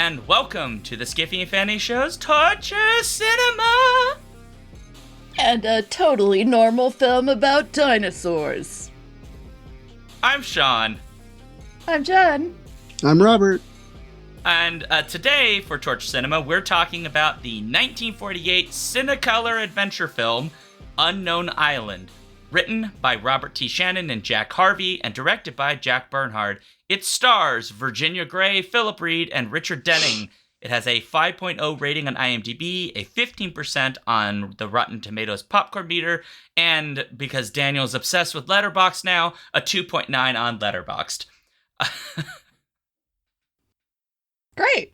and welcome to the Skiffy and Fanny Show's Torture Cinema! And a totally normal film about dinosaurs. I'm Shaun. I'm Jen. I'm Robert. And today, for Torture Cinema, we're talking about the 1948 Cinecolor adventure film, Unknown Island, written by Robert T. Shannon and Jack Harvey, and directed by Jack Bernhard. It stars Virginia Gray, Philip Reed, and Richard Denning. It has a 5.0 rating on IMDb, a 15% on the Rotten Tomatoes popcorn meter, and because Daniel's obsessed with Letterboxd now, a 2.9 on Letterboxd. Great.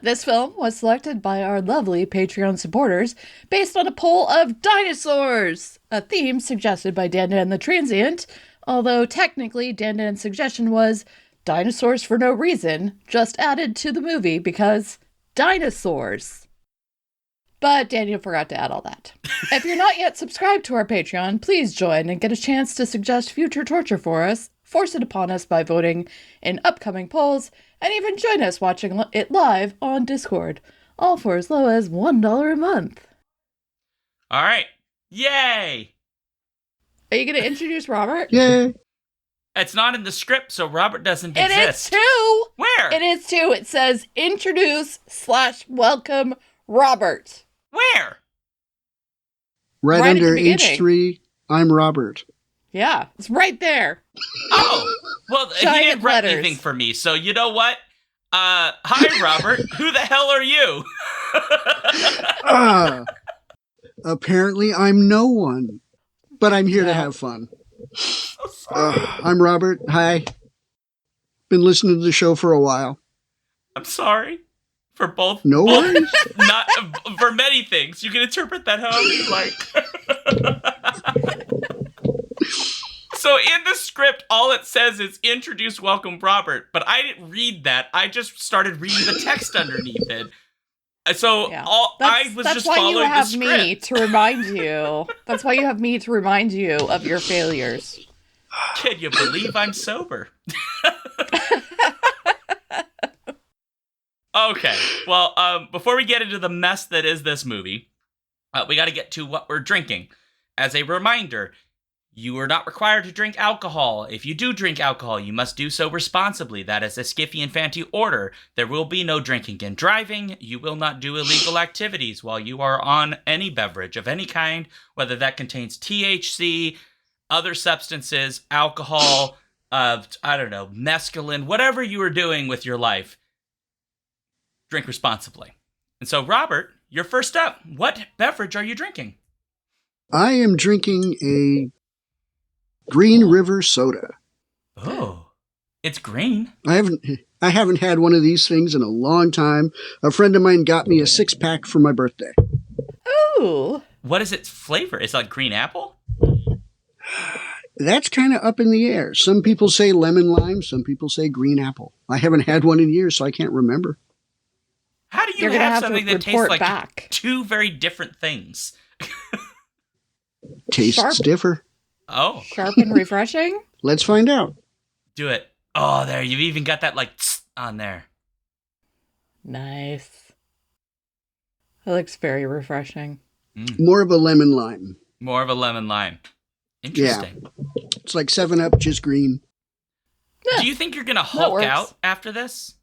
This film was selected by our lovely Patreon supporters based on a poll of dinosaurs, a theme suggested by Dan Dan the Transient, although technically Dan Dan's suggestion was dinosaurs for no reason, just added to the movie because dinosaurs. But Daniel forgot to add all that. If you're not yet subscribed to our Patreon, please join and get a chance to suggest future torture for us, force it upon us by voting in upcoming polls, and even join us watching it live on Discord, all for as low as $1 a month. All right. Yay! Are you going to introduce Robert? Yay! It's not in the script, so Robert doesn't It exist. is too! Where? It is too. It says introduce/welcome Robert. Where? Right Right at under the beginning. H3, I'm Robert. Yeah, it's right there. Oh! Well, he Giant didn't write letters. anything for me, so you know what? Hi, Robert. Who the hell are you? Apparently I'm no one, but I'm here to have fun. I'm Robert. Hi. Been listening to the show for a while. I'm sorry. For both. No worries. Not for many things. You can interpret that however you like. So in the script, all it says is introduce, welcome, Robert. But I didn't read that. I just started reading the text underneath it. So I was just following the script. That's why you have me to remind you. That's why you have me to remind you of your failures. Can you believe I'm sober? Okay. Well, before we get into the mess that is this movie, we got to get to what we're drinking. As a reminder, you are not required to drink alcohol. If you do drink alcohol, you must do so responsibly. That is a Skiffy and Fanty order. There will be no drinking and driving. You will not do illegal activities while you are on any beverage of any kind, whether that contains THC, other substances, alcohol, mescaline, whatever you are doing with your life. Drink responsibly. And so, Robert, you're first up. What beverage are you drinking? I am drinking a Green River soda. Oh, it's green. I haven't had one of these things in a long time. A friend of mine got me a 6-pack for my birthday. Ooh. What is its flavor? Is it like green apple? That's kind of up in the air. Some people say lemon lime. Some people say green apple. I haven't had one in years, so I can't remember. How do you have something that tastes like two very different things? Tastes differ. Oh. Sharp and refreshing? Let's find out. Do it. Oh, there. You've even got that like tss on there. Nice. That looks very refreshing. More of a lemon lime. More of a lemon lime. Interesting. Yeah. It's like 7-Up, just green. Yeah. Do you think you're going to Hulk out after this?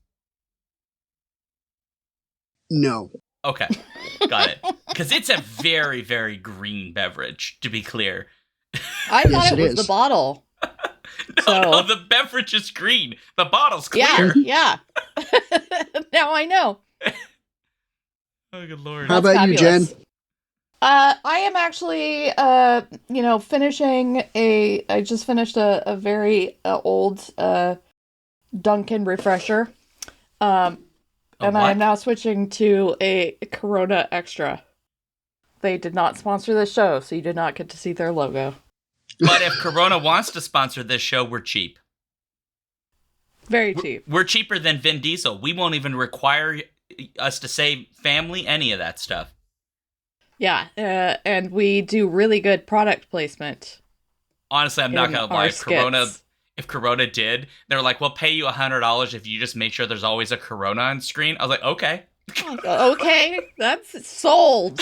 No. Okay. Got it. Because it's a very, very green beverage, to be clear. I thought it was the bottle. No, the beverage is green. The bottle's clear. Yeah. Now I know. Oh, good Lord. How about you, Jen? I am actually, finishing I just finished a very old Dunkin' refresher. And I am now switching to a Corona Extra. They did not sponsor this show, so you did not get to see their logo. But if Corona wants to sponsor this show, we're cheap. Very cheap. We're cheaper than Vin Diesel. We won't even require us to say family, any of that stuff. Yeah, and we do really good product placement. Honestly, I'm not going to lie. if Corona did. They were like, we'll pay you $100 if you just make sure there's always a Corona on screen. I was like, okay. Okay, that's sold.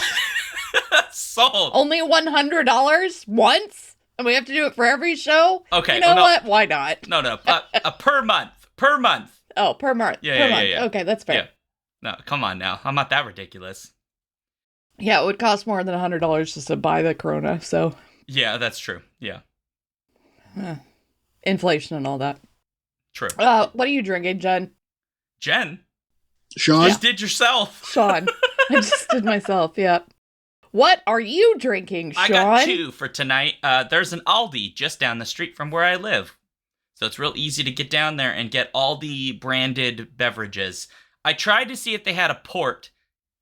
Sold. Only $100 once? And we have to do it for every show? Okay. You know what? Why not? No. Per month. Per month. Oh, per month. Yeah. Okay, that's fair. Yeah. No, come on now. I'm not that ridiculous. Yeah, it would cost more than $100 just to buy the Corona, so. Yeah, that's true. Yeah. Inflation and all that. True. What are you drinking, Jen? Jen? Sean? You just did yourself. Sean. I just did myself, yeah. What are you drinking, Sean? I got 2 for tonight. There's an Aldi just down the street from where I live. So it's real easy to get down there and get all the branded beverages. I tried to see if they had a port,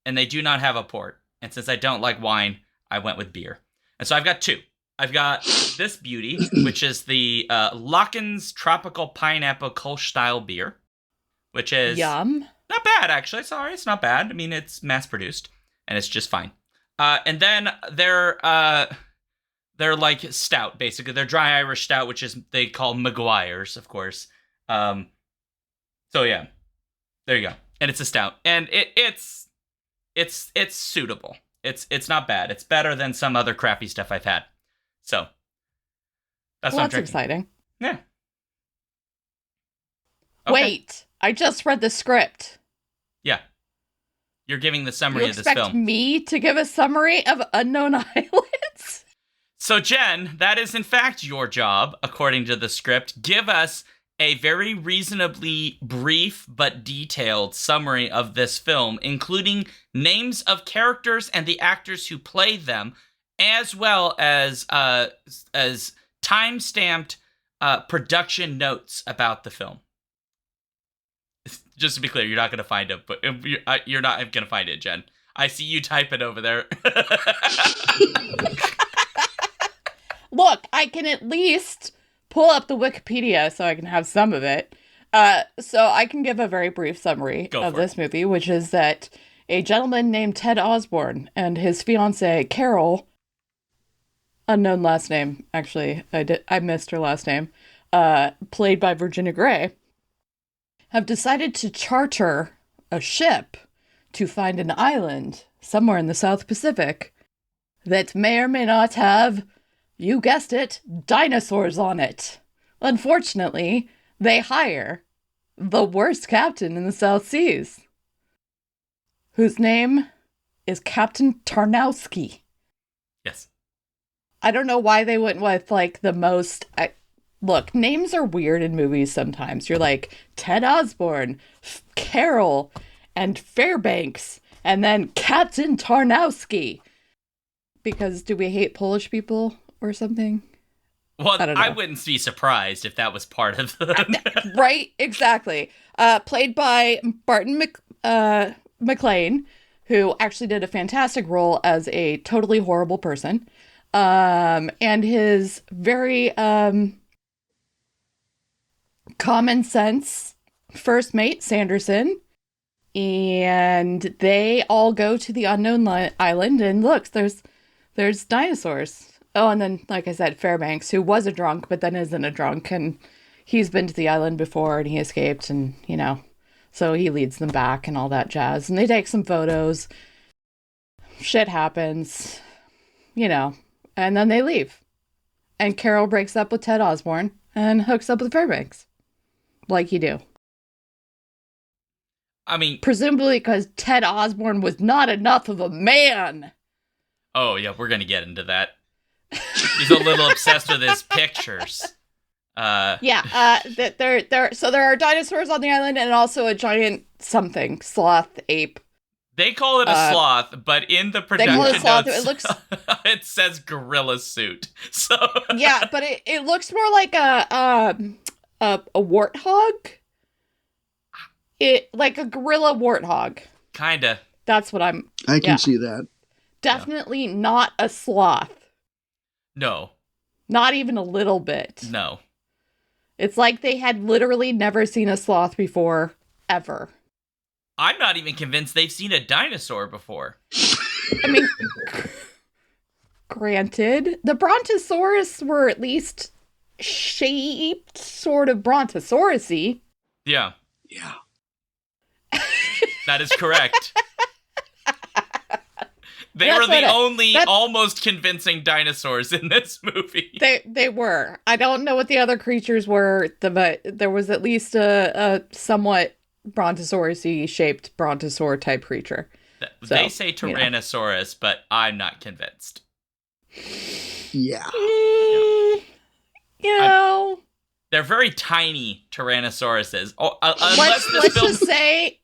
and they do not have a port. And since I don't like wine, I went with beer. And so I've got 2. I've got this beauty, which is the Lachens Tropical Pineapple Kolsch style beer, which is Yum. Not bad, actually. Sorry, it's not bad. I mean, it's mass-produced, and it's just fine. And then they're like stout, basically. They're dry Irish stout, which is they call Maguire's, of course. So yeah, there you go. And it's a stout, and it's suitable. It's not bad. It's better than some other crappy stuff I've had. So that's what I'm drinking. Exciting. Yeah. Okay. Wait, I just read the script. Yeah. You're giving the summary of this You film. expect me to give a summary of Unknown Islands? So, Jen, that is in fact your job, according to the script. Give us a very reasonably brief but detailed summary of this film, including names of characters and the actors who play them, as well as time-stamped production notes about the film. Just to be clear, you're not going to find it, but you're not going to find it, Jen. I see you type it over there. Look, I can at least pull up the Wikipedia so I can have some of it. So I can give a very brief summary of this movie, which is that a gentleman named Ted Osborne and his fiancée, Carol, unknown last name, actually, I missed her last name, played by Virginia Gray, have decided to charter a ship to find an island somewhere in the South Pacific that may or may not have, you guessed it, dinosaurs on it. Unfortunately, they hire the worst captain in the South Seas, whose name is Captain Tarnowski. Yes. I don't know why they went with, like, the most... Look, names are weird in movies sometimes. You're like, Ted Osborne, Carol, and Fairbanks, and then Captain Tarnowski. Because do we hate Polish people or something? Well, I wouldn't be surprised if that was part of the... Right? Exactly. Played by Barton McLean, who actually did a fantastic role as a totally horrible person. And his very... common sense first mate, Sanderson, and they all go to the unknown island, and look, there's dinosaurs. Oh, and then, like I said, Fairbanks, who was a drunk, but then isn't a drunk, and he's been to the island before, and he escaped, and, you know, so he leads them back and all that jazz, and they take some photos. Shit happens, you know, and then they leave. And Carol breaks up with Ted Osborne and hooks up with Fairbanks. Like you do. I mean... Presumably because Ted Osborne was not enough of a man. Oh, yeah, we're going to get into that. He's a little obsessed with his pictures. Yeah, so there are dinosaurs on the island and also a giant something, sloth, ape. They call it a sloth, but in the production notes, it says gorilla suit. So yeah, but it looks more like a warthog. Like a gorilla warthog. Kinda. That's what I can see that. Definitely not a sloth. No. Not even a little bit. No. It's like they had literally never seen a sloth before, ever. I'm not even convinced they've seen a dinosaur before. I mean, granted, the Brontosaurus were at least shaped sort of brontosaurus-y. Yeah. Yeah. That is correct. They That's were the what only almost convincing dinosaurs in this movie. They were. I don't know what the other creatures were, but there was at least a somewhat brontosaurus-y shaped brontosaur type creature. They say Tyrannosaurus, but I'm not convinced. Yeah. You know, they're very tiny Tyrannosauruses. Let's just say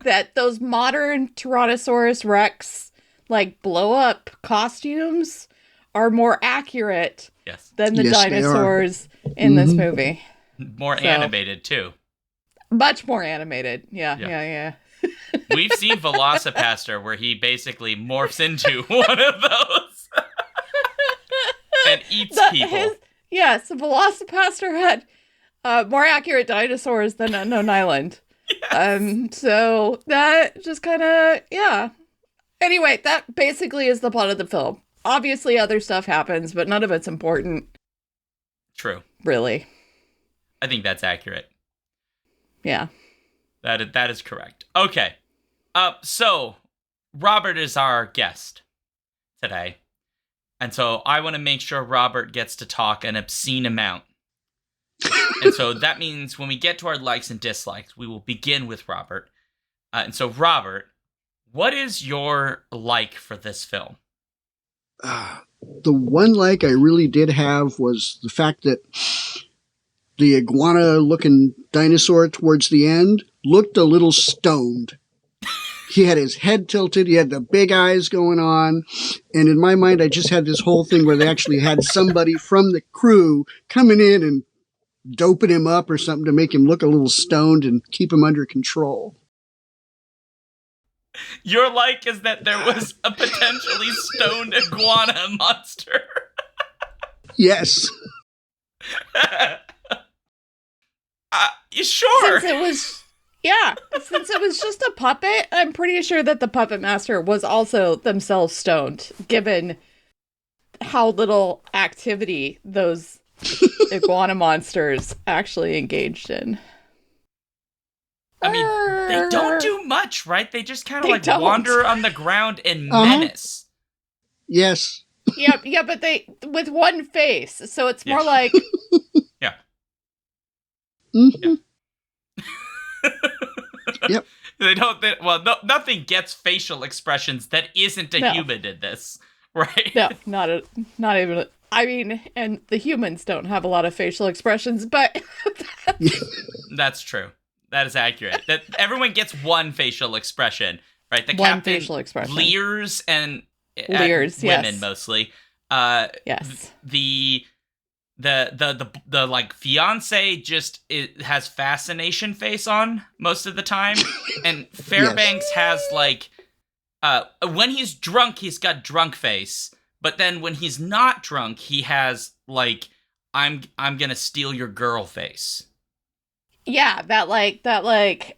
that those modern Tyrannosaurus Rex blow up costumes are more accurate than the dinosaurs in this movie. More animated too. Much more animated. Yeah. We've seen Velocipaster where he basically morphs into one of those and eats people. Yes, Velocipaster had more accurate dinosaurs than Unknown Island. Yes. So that just kind of, yeah. Anyway, that basically is the plot of the film. Obviously, other stuff happens, but none of it's important. True. Really. I think that's accurate. Yeah. That is correct. Okay. So, Robert is our guest today. And so I want to make sure Robert gets to talk an obscene amount. And so that means when we get to our likes and dislikes, we will begin with Robert. And so, Robert, what is your like for this film? The one like I really did have was the fact that the iguana-looking dinosaur towards the end looked a little stoned. He had his head tilted. He had the big eyes going on. And in my mind, I just had this whole thing where they actually had somebody from the crew coming in and doping him up or something to make him look a little stoned and keep him under control. Your like is that there was a potentially stoned iguana monster. Yes. Sure. Since it was just a puppet, I'm pretty sure that the puppet master was also themselves stoned, given how little activity those iguana monsters actually engaged in. I mean, they don't do much, right? They just kind of wander on the ground and menace. Yes. Yeah, but they with one face, so it's more like yeah. Mm-hmm. Yep. Nothing gets facial expressions that isn't a human in this, right? No, not even. I mean, and the humans don't have a lot of facial expressions, but that's true. That is accurate. That everyone gets one facial expression, right? The captain facial expression. leers and leers, women mostly. Yes. The fiance just has fascination face on most of the time, and Fairbanks has when he's drunk he's got drunk face, but then when he's not drunk he has I'm gonna steal your girl face. Yeah, that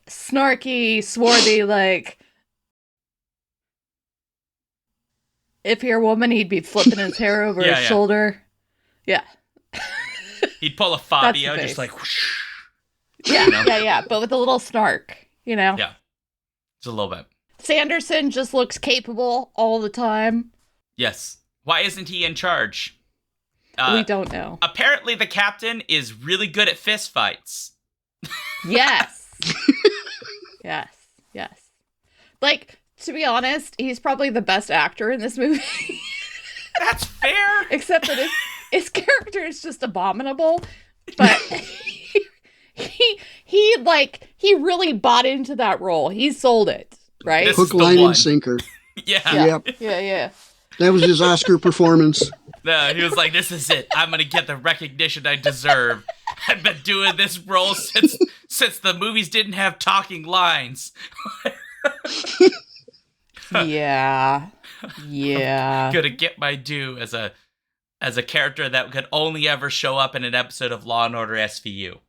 snarky, swarthy if you're a woman he'd be flipping his hair over his shoulder. Yeah. He'd pull a Fabio, just whoosh. Yeah, but with a little snark, Yeah, just a little bit. Sanderson just looks capable all the time. Yes. Why isn't he in charge? We don't know. Apparently the captain is really good at fist fights. Yes. Yes. To be honest, he's probably the best actor in this movie. That's fair. Except that his character is just abominable, but he really bought into that role. He sold it, right? Hook, line, and sinker. Yeah. Yeah. That was his Oscar performance. No, he was like, "This is it. I'm gonna get the recognition I deserve. I've been doing this role since the movies didn't have talking lines." Yeah. I'm gonna get my due as a character that could only ever show up in an episode of Law and Order SVU.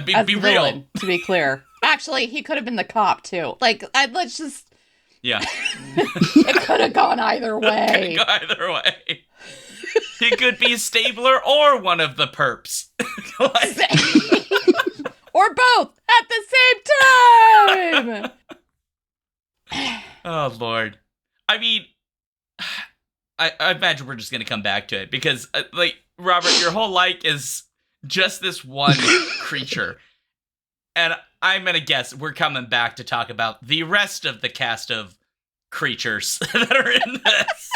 Be real. Villain, to be clear. Actually, he could have been the cop too. Let's just Yeah. It could have gone either way. Could go either way. He could be Stabler or one of the perps. Or both at the same time. Oh, Lord. I mean, I imagine we're just going to come back to it because, Robert, your whole life is just this one creature. And I'm going to guess we're coming back to talk about the rest of the cast of creatures that are in this.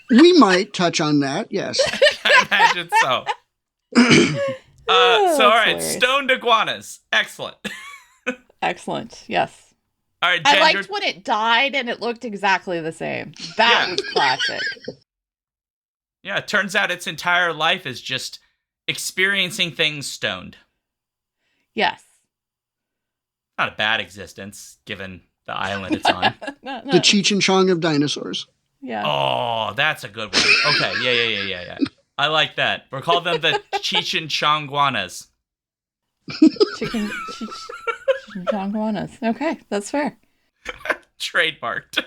We might touch on that, yes. I imagine so. All right, hilarious. stoned iguanas. Excellent. Excellent, yes. All right, Jen, I liked when it died and it looked exactly the same. That was classic. Yeah, it turns out its entire life is just experiencing things stoned. Yes. Not a bad existence, given the island it's on. No. The Cheech and Chong of dinosaurs. Yeah. Oh, that's a good one. Okay, yeah. I like that. We'll call them the Cheech and Chongguanas. Chicken chonguanas. Okay, that's fair. Trademarked.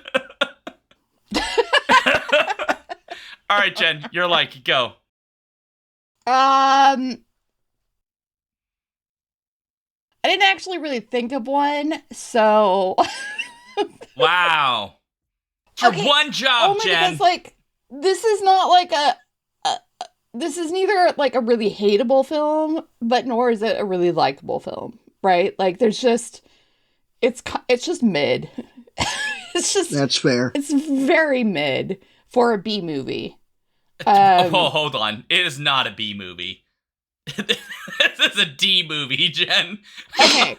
All right, Jen, you're like, go. I didn't actually really think of one, so Wow. For Okay, one job, only Jen. because this is not this is neither like a really hateable film, but nor is it a really likable film, right? Like there's just it's just mid. It's just That's fair. it's very mid for a B movie. Oh, hold on. It is not a B movie. This is a D movie, Jen. Okay,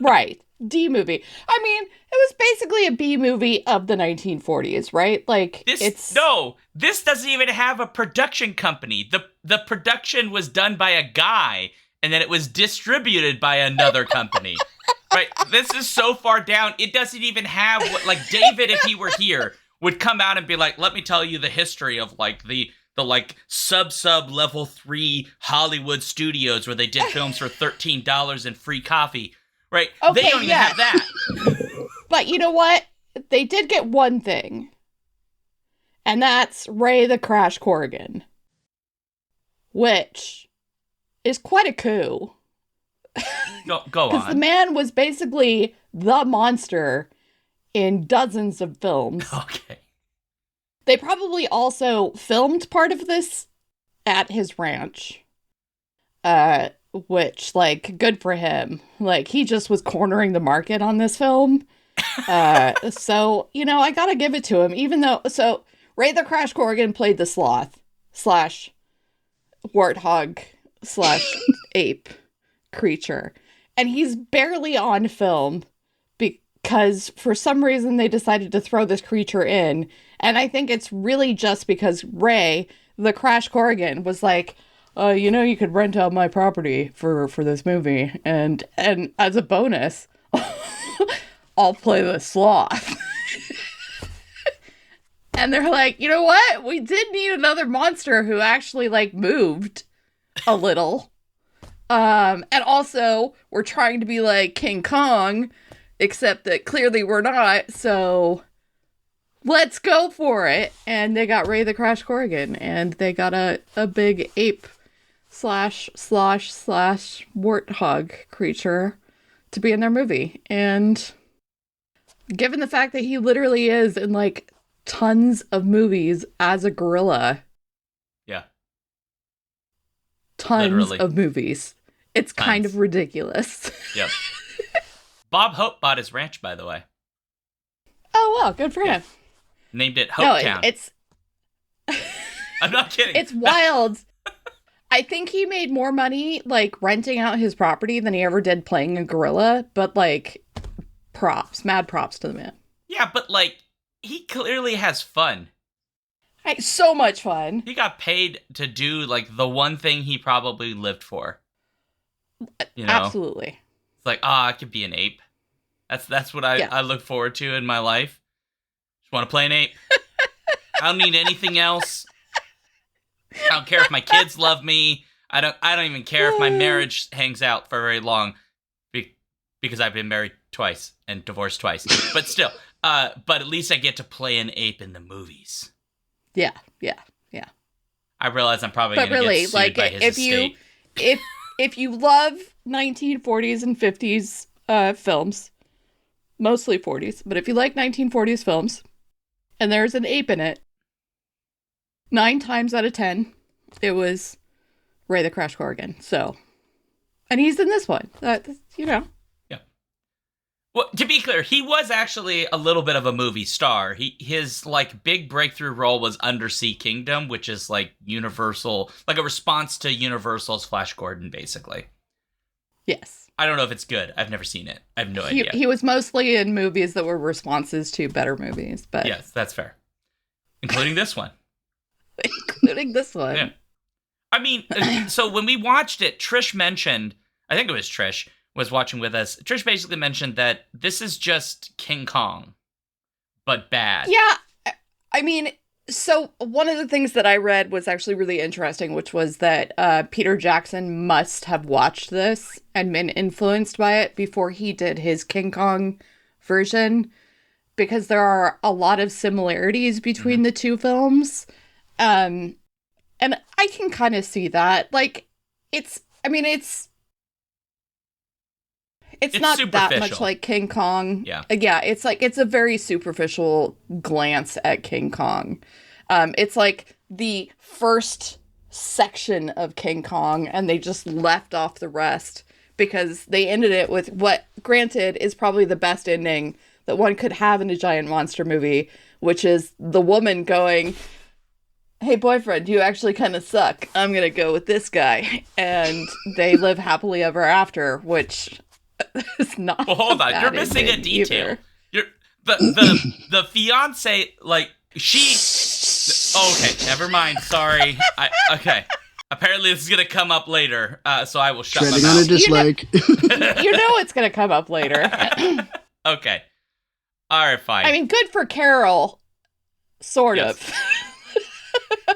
right. D movie. I mean, it was basically a B movie of the 1940s, right? Like This doesn't even have a production company. The production was done by a guy, and then it was distributed by another company. Right? This is so far down. It doesn't even have what, like, David, if he were here, would come out and be like, let me tell you the history of like the sub level 3 Hollywood studios where they did films for $13 and free coffee. Right? Okay, They don't even have that. But you know what? They did get one thing. And that's Ray the Crash Corrigan. Which is quite a coup. Go Because the on. man was basically the monster in dozens of films. Okay. They probably also filmed part of this at his ranch. Which, like, good for him. Like, he just was cornering the market on this film. So, you know, I gotta give it to him. Even though, so, Ray the Crash Corrigan played the sloth / warthog / ape creature. And he's barely on film because for some reason they decided to throw this creature in. And I think it's really just because Ray, the Crash Corrigan, was like, you know, you could rent out my property for this movie. And as a bonus, I'll play the sloth. And they're like, you know what? We did need another monster who actually, like, moved a little. And also, we're trying to be like King Kong, except that clearly we're not, so let's go for it. And they got Ray the Crash Corrigan, and they got a big ape / warthog creature to be in their movie. And given the fact that he literally is in, like, tons of movies as a gorilla. Yeah. Tons Literally. of movies. It's kind of ridiculous. Yep. Bob Hope bought his ranch, by the way. Oh, well, good for him. Named it No, Hope Town. it's I'm not kidding. it's wild. I think he made more money, like, renting out his property than he ever did playing a gorilla, but, like, mad props to the man. Yeah, but, like, he clearly has fun. So much fun. He got paid to do, like, the one thing he probably lived for. You know? Absolutely. It's like, I could be an ape. That's what I look forward to in my life. Just want to play an ape. I don't need anything else. I don't care if my kids love me. I don't even care if my marriage hangs out for very long because I've been married twice and divorced twice. But still, But at least I get to play an ape in the movies. Yeah. I realize I'm probably But going to really, get sued like, by his if estate. if you love 1940s and 50s films, mostly 40s, but if you like 1940s films, and there's an ape in it, 9 times out of 10, it was Ray the Crash Corrigan. So, and he's in this one. Yeah. Well, to be clear, he was actually a little bit of a movie star. His like big breakthrough role was Undersea Kingdom, which is like Universal, like a response to Universal's Flash Gordon, basically. Yes. I don't know if it's good. I've never seen it. I have no idea. He was mostly in movies that were responses to better movies, but Yes, that's fair. Including this one. including this one. Yeah. I mean, so when we watched it, Trish mentioned, I think it was Trish, was watching with us. Trish basically mentioned that this is just King Kong, but bad. Yeah. I mean, so one of the things that I read was actually really interesting, which was that Peter Jackson must have watched this and been influenced by it before he did his King Kong version, because there are a lot of similarities between the two films. And I can kind of see that. Like, it's not that much like King Kong. Yeah. Yeah, it's like, it's a very superficial glance at King Kong. It's like the first section of King Kong, and they just left off the rest because they ended it with what, granted, is probably the best ending that one could have in a giant monster movie, which is the woman going, "Hey, boyfriend, you actually kind of suck. I'm going to go with this guy." And they live happily ever after, which is not. Well, hold on. You're missing a detail. The fiance, like, she. Okay, never mind. Sorry. Okay. Apparently, this is going to come up later, so I will shut my Treading mouth. on a dislike. You know it's going to come up later. Okay. All right, fine. I mean, good for Carol, sort of.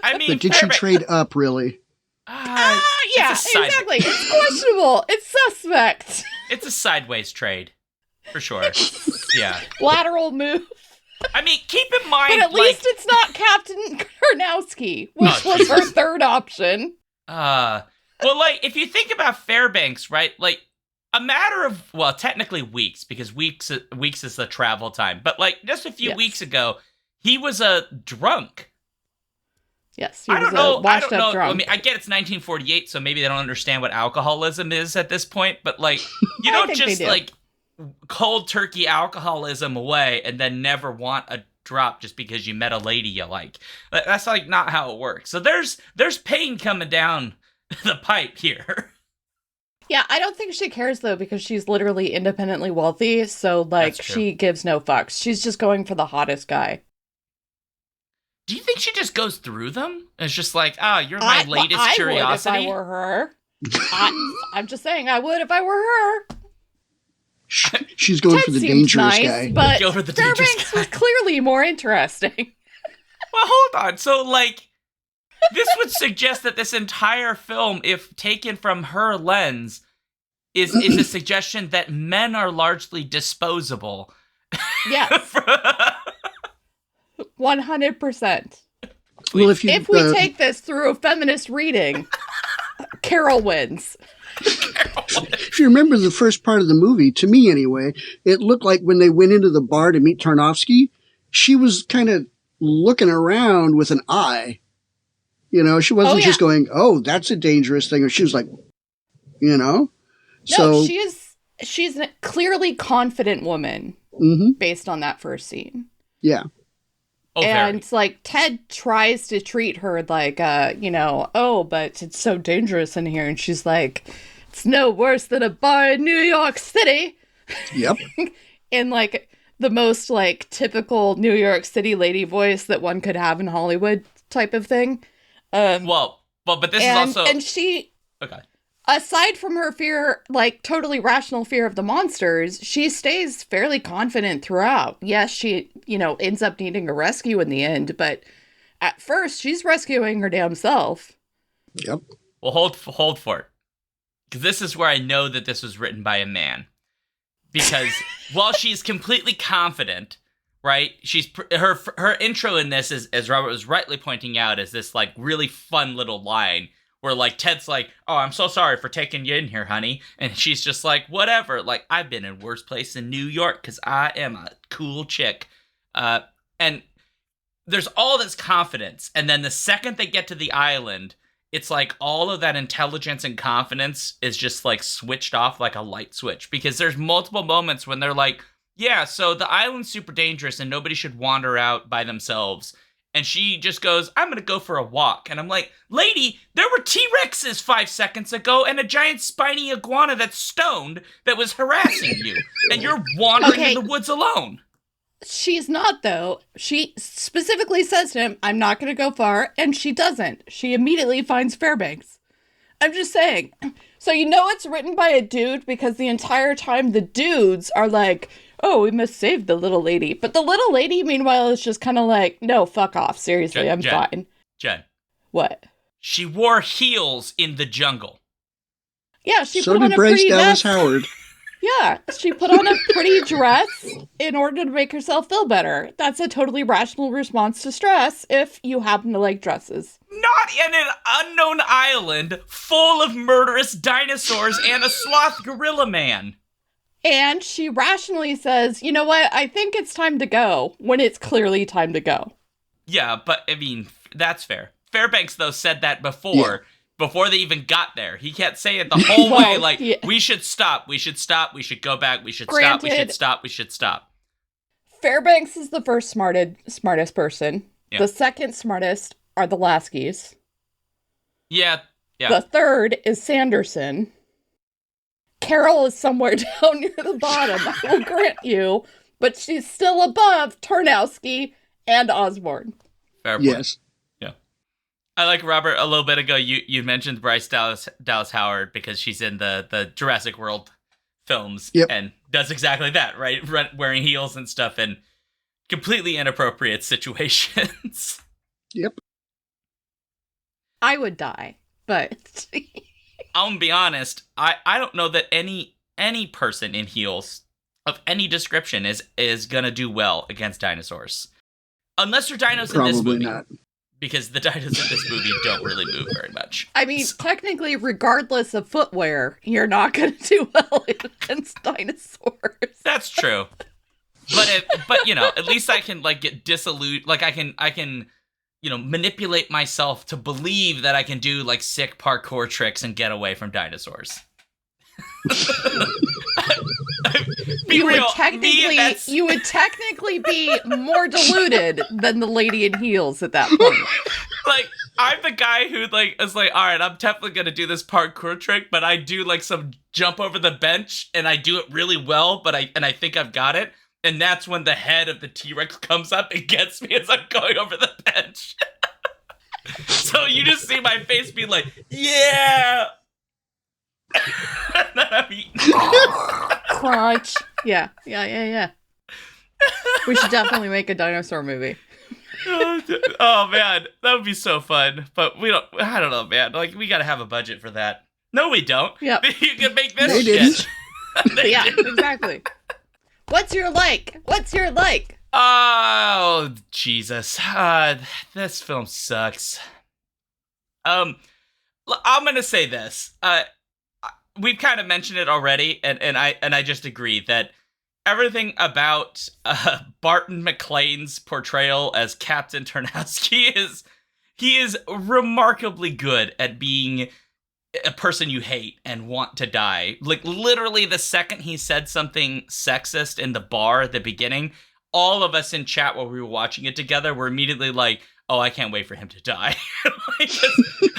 I mean, But did she trade up, really? Yeah, it's a side- exactly. It's questionable. It's suspect. It's a sideways trade, for sure. Yeah. Lateral move. I mean, keep in mind, But at least it's not Captain Karnowski, which was her third option. well, like, if you think about Fairbanks, right? Like, a matter of, well, technically weeks, because weeks is the travel time. But, like, just a few weeks ago, he was a drunk. Yes, he I was don't know. a washed-up drunk. I mean, I get it's 1948, so maybe they don't understand what alcoholism is at this point. But, like, you don't just, like, cold turkey alcoholism away and then never want a drop just because you met a lady you like. That's, like, not how it works. So there's pain coming down the pipe here. Yeah, I don't think she cares, though, because she's literally independently wealthy, so, like, she gives no fucks. She's just going for the hottest guy. Do you think she just goes through them? It's just like, you're my latest curiosity? I would if I were her. I'm just saying, I would if I were her. She's going for the dangerous guy. But Go for the dangerous guy. was clearly more interesting. Well, hold on. So, like, this would suggest that this entire film, if taken from her lens, is a suggestion that men are largely disposable. Yes. 100%. Well, if we take this through a feminist reading, Carol wins. If you remember the first part of the movie, to me anyway, it looked like when they went into the bar to meet Tarnowski, she was kind of looking around with an eye. You know, she wasn't just going, "Oh, that's a dangerous thing." Or she was like, you know? No, she's a clearly confident woman based on that first scene. Yeah. Oh, and like Ted tries to treat her like, but it's so dangerous in here. And she's like, "It's no worse than a bar in New York City." Yep. In like the most like typical New York City lady voice that one could have in Hollywood type of thing. But this is also... And she... Okay. Aside from her fear, like totally rational fear of the monsters, she stays fairly confident throughout. Yes, she, ends up needing a rescue in the end, but at first she's rescuing her damn self. Yep. Well, hold for it. Because this is where I know that this was written by a man. Because while she's completely confident, right? Her intro in this is, as Robert was rightly pointing out, is this like really fun little line where like Ted's like, "Oh, I'm so sorry for taking you in here, honey," and she's just like, "Whatever. Like, I've been in worse place in New York because I am a cool chick," and there's all this confidence, and then the second they get to the island, it's like all of that intelligence and confidence is just like switched off like a light switch, because there's multiple moments when they're like, yeah, so the island's super dangerous and nobody should wander out by themselves. And she just goes, I'm going to go for a walk. And I'm like, lady, there were T-Rexes 5 seconds ago and a giant spiny iguana that's stoned that was harassing you. And you're wandering in the woods alone. She's not, though. She specifically says to him, I'm not going to go far, and she doesn't. She immediately finds Fairbanks. I'm just saying. So you know it's written by a dude because the entire time the dudes are like, oh, we must save the little lady. But the little lady, meanwhile, is just kind of like, no, fuck off. Seriously, I'm fine. Jen. What? She wore heels in the jungle. Yeah, she so put on did a Bryce pretty Dallas vest. Howard. Yeah, she put on a pretty dress in order to make herself feel better. That's a totally rational response to stress if you happen to like dresses. Not in an unknown island full of murderous dinosaurs and a sloth gorilla man. And she rationally says, you know what, I think it's time to go, when it's clearly time to go. Yeah, but I mean, that's fair. Fairbanks, though, said that before they even got there. He kept saying the whole way, like, we should stop, we should stop, we should go back, we should stop, we should stop, we should stop. Fairbanks is the first smartest person. Yeah. The second smartest are the Laskies. Yeah. The third is Sanderson. Carol is somewhere down near the bottom, I will grant you, but she's still above Tarnowski and Osborne. Fair point. Yes. Yeah. I like, Robert, a little bit ago, you mentioned Bryce Dallas Howard because she's in the Jurassic World films and does exactly that, right? Wearing heels and stuff in completely inappropriate situations. Yep. I would die, but... I'm gonna be honest, I don't know that any person in heels of any description is gonna do well against dinosaurs. Unless they're dinos in this movie. Not. Because the dinos in this movie don't really move very much. I mean, technically, regardless of footwear, you're not gonna do well against dinosaurs. That's true. But you know, at least I can like get disillusioned. Like I can you know, manipulate myself to believe that I can do like sick parkour tricks and get away from dinosaurs. You would technically be more deluded than the lady in heels at that point. Like, I'm the guy who like is like, all right, I'm definitely gonna do this parkour trick, but I do like some jump over the bench and I do it really well, but I think I've got it. And that's when the head of the T-Rex comes up and gets me as I'm going over the bench. So you just see my face be like, yeah! And then I'm eating. Crunch. Yeah. We should definitely make a dinosaur movie. Oh, man. That would be so fun. But I don't know, man. Like, we gotta have a budget for that. No, we don't. Yep. You can make this They shit. didn't. Yeah, exactly. What's your like? Oh, Jesus. This film sucks. I'm gonna say this. We've kind of mentioned it already, and I just agree that everything about Barton McLean's portrayal as Captain Tarnowski is remarkably good at being a person you hate and want to die. Like, literally the second he said something sexist in the bar at the beginning, all of us in chat while we were watching it together were immediately like, oh, I can't wait for him to die. Like,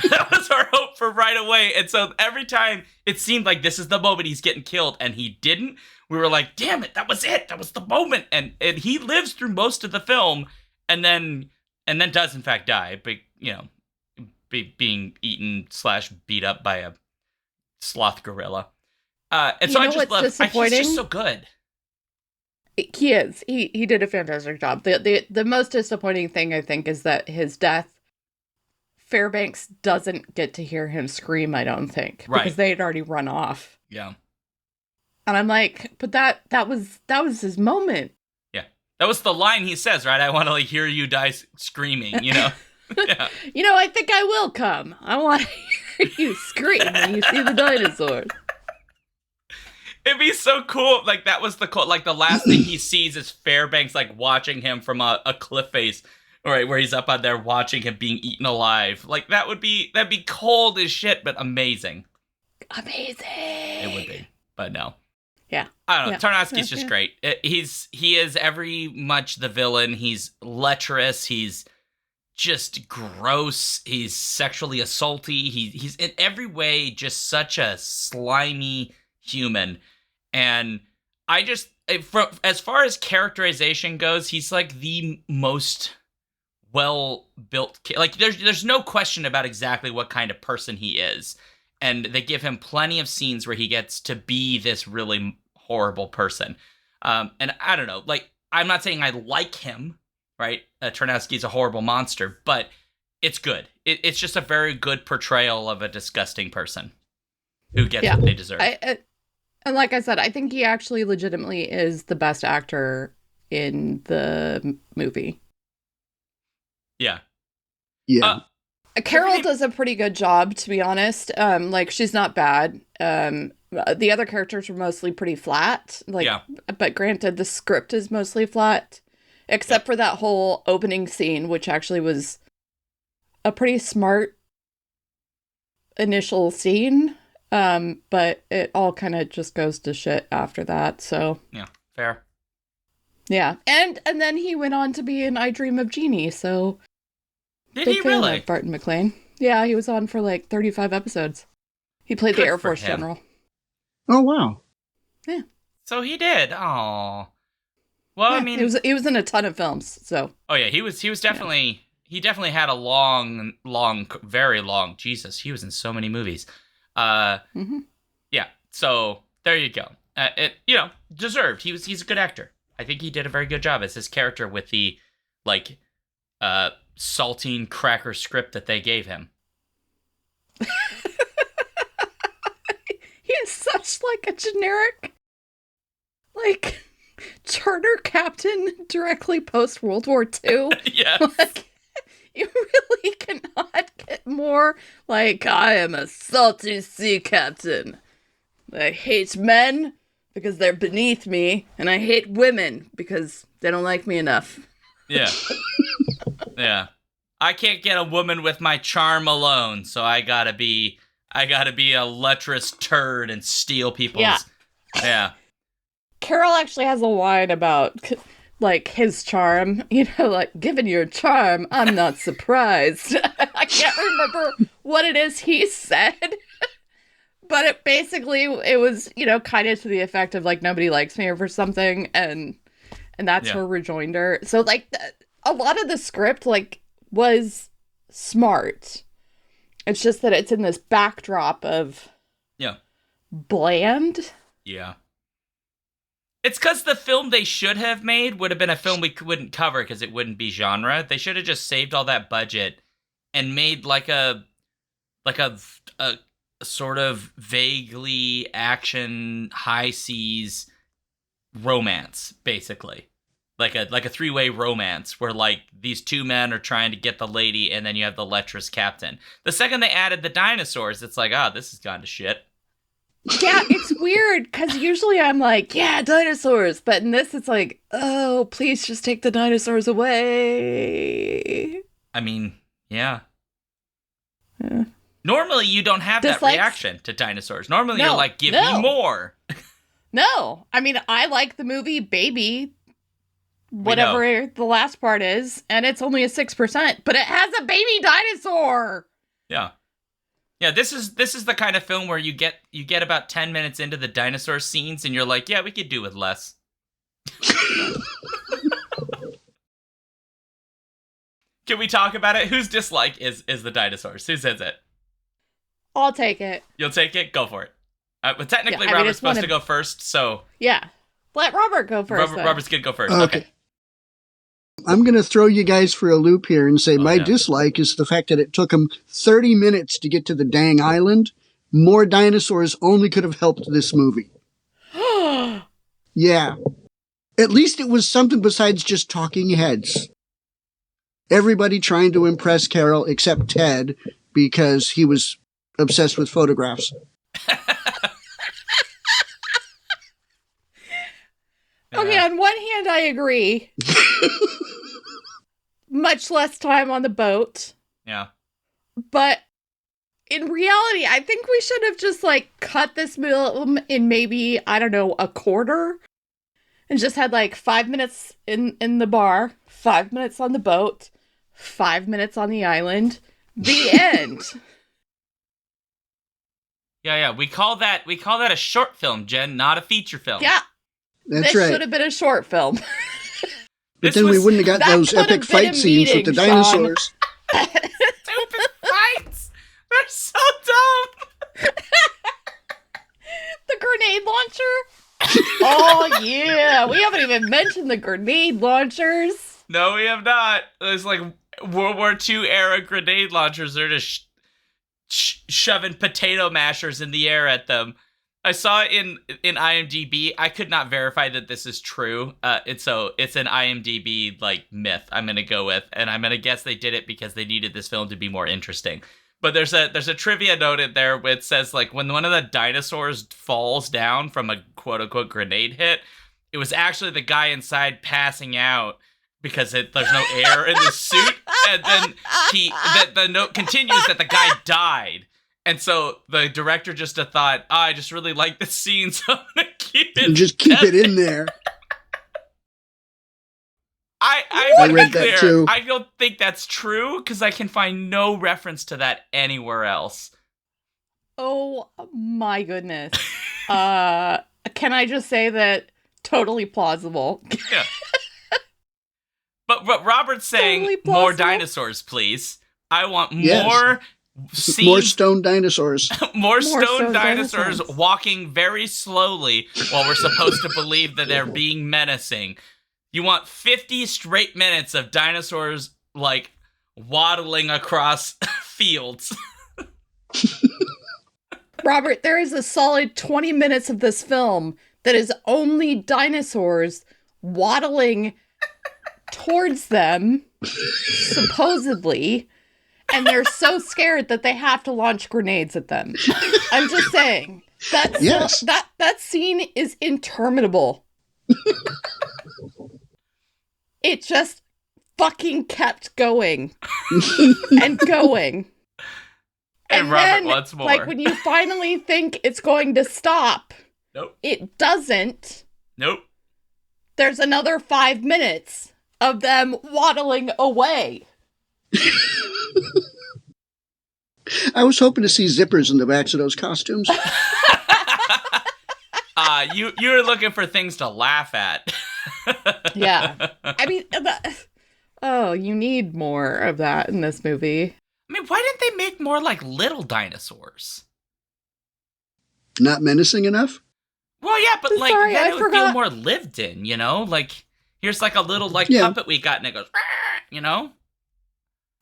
that was our hope for right away. And so every time it seemed like this is the moment he's getting killed and he didn't, we were like, damn it, that was it. That was the moment. And he lives through most of the film and then does in fact die. But, you know, being eaten / beat up by a sloth gorilla. And so I just love, he's just so good. He is. He did a fantastic job. The most disappointing thing, I think, is that his death, Fairbanks doesn't get to hear him scream, I don't think. Right. Because they had already run off. Yeah. And I'm like, but that was his moment. Yeah. That was the line he says, right? I want to hear you die screaming, Yeah. I think I will come. I want to hear you scream when you see the dinosaurs. It'd be so cool. That was the last thing he sees is Fairbanks, watching him from a cliff face, right, where he's up on there watching him being eaten alive. That'd be cold as shit, but amazing. Amazing. It would be, but no. Yeah. I don't know. Tarnowski's just great. He is every much the villain. He's lecherous. He's just gross. He's sexually assaulty. He's in every way just such a slimy human. And I just, as far as characterization goes, he's the most well-built kid. There's no question about exactly what kind of person he is. And they give him plenty of scenes where he gets to be this really horrible person. And I don't know, I'm not saying I like him, right? Tarnowski's a horrible monster, but it's good. It's just a very good portrayal of a disgusting person who gets what they deserve. And like I said, I think he actually legitimately is the best actor in the movie. Yeah. Yeah. Carol does a pretty good job, to be honest. She's not bad. The other characters were mostly pretty flat. But granted, the script is mostly flat, except for that whole opening scene, which actually was a pretty smart initial scene. But it all kind of just goes to shit after that. So yeah, fair. Yeah, and then he went on to be in I Dream of Jeannie. So. Did he really? Barton McLean. Yeah, he was on for 35 episodes. He played the Air Force general. Oh, wow. Yeah. So he did. Oh. Well, yeah, I mean, he was in a ton of films. So. Oh yeah, he was definitely he definitely had a long, very long. Jesus, he was in so many movies. Mm-hmm. Yeah. So there you go. Deserved. He's a good actor. I think he did a very good job as his character with the saltine cracker script that they gave him. He is such a generic charter captain directly post World War II. Yes. You really cannot get more I am a salty sea captain. I hate men because they're beneath me, and I hate women because they don't like me enough. Yeah. Yeah. I can't get a woman with my charm alone, so I gotta be a lecherous turd and steal people's... Yeah. Carol actually has a line about, his charm. Given your charm, I'm not surprised. I can't remember what it is he said. But it was, kind of to the effect of, nobody likes me or something, and that's her rejoinder. So, a lot of the script, was smart. It's just that it's in this backdrop of... Yeah. Bland. Yeah. It's because the film they should have made would have been a film we wouldn't cover because it wouldn't be genre. They should have just saved all that budget and made a sort of vaguely action high seas romance, basically. Like a three-way romance where these two men are trying to get the lady and then you have the lecherous captain. The second they added the dinosaurs, it's this has gone to shit. Yeah, it's weird because usually I'm dinosaurs, but in this it's oh, please just take the dinosaurs away. I mean, yeah. Normally you don't have that reaction to dinosaurs. Normally you're give me more. No, I mean, I like the movie Baby, whatever the last part is, and it's only a 6%, but it has a baby dinosaur. Yeah. Yeah, this is the kind of film where you get about 10 minutes into the dinosaur scenes and you're yeah, we could do with less. Can we talk about it? Whose dislike is the dinosaurs? Who says it? I'll take it. You'll take it? Go for it. But technically, Robert's supposed to go first, so... Yeah. Let Robert go first. Robert's going to go first. Okay. I'm going to throw you guys for a loop here and say my dislike is the fact that it took them 30 minutes to get to the dang island. More dinosaurs only could have helped this movie. Yeah. At least it was something besides just talking heads. Everybody trying to impress Carol except Ted because he was obsessed with photographs. Okay, on one hand, I agree. Much less time on the boat. Yeah. But in reality, I think we should have just, like, cut this film in maybe, I don't know, a quarter. And just had, like, 5 minutes in the bar, 5 minutes on the boat, 5 minutes on the island. The end. Yeah. We call that a short film, Jen, not a feature film. Yeah. That's this right. should have been a short film. But then we wouldn't have got those epic fight scenes with the dinosaurs. Stupid fights! They're so dumb! The grenade launcher? Oh, yeah. We haven't even mentioned the grenade launchers. No, we have not. It's like World War II era grenade launchers. They're just shoving potato mashers in the air at them. I saw it in IMDb. I could not verify that this is true. It's an IMDb like myth I'm gonna go with, and I'm gonna guess they did it because they needed this film to be more interesting. But there's a trivia note in there which says like when one of the dinosaurs falls down from a quote unquote grenade hit, it was actually the guy inside passing out because there's no air in the suit, and then the note continues that the guy died. And so the director just thought, I just really like this scene, so I'm going to keep it. And just keep it in there. I read that too. I don't think that's true, because I can find no reference to that anywhere else. Oh my goodness. Can I just say that totally plausible? Yeah. But Robert's saying, Totally more plausible. dinosaurs, please. I want Yes. more scenes. More stone dinosaurs. More stone stone dinosaurs dinosaurs. walking very slowly while we're supposed to believe that they're being menacing. You want 50 straight minutes of dinosaurs, like, waddling across fields. Robert, there is a solid 20 minutes of this film that is only dinosaurs waddling towards them, supposedly, and they're so scared that they have to launch grenades at them. I'm just saying. Yes. That scene is interminable. It just fucking kept going. And going. And Robert then, wants more. like, when you finally think it's going to stop, Nope. it doesn't. Nope. There's another 5 minutes of them waddling away. I was hoping to see zippers in the backs of those costumes. You're looking for things to laugh at. Yeah. I mean, you need more of that in this movie. I mean, why didn't they make more like little dinosaurs? Not menacing enough? Well, yeah, but like Sorry, then I it would feel forgot. more lived in, you know? Like here's like a little like Yeah. puppet we got, and it goes, you know?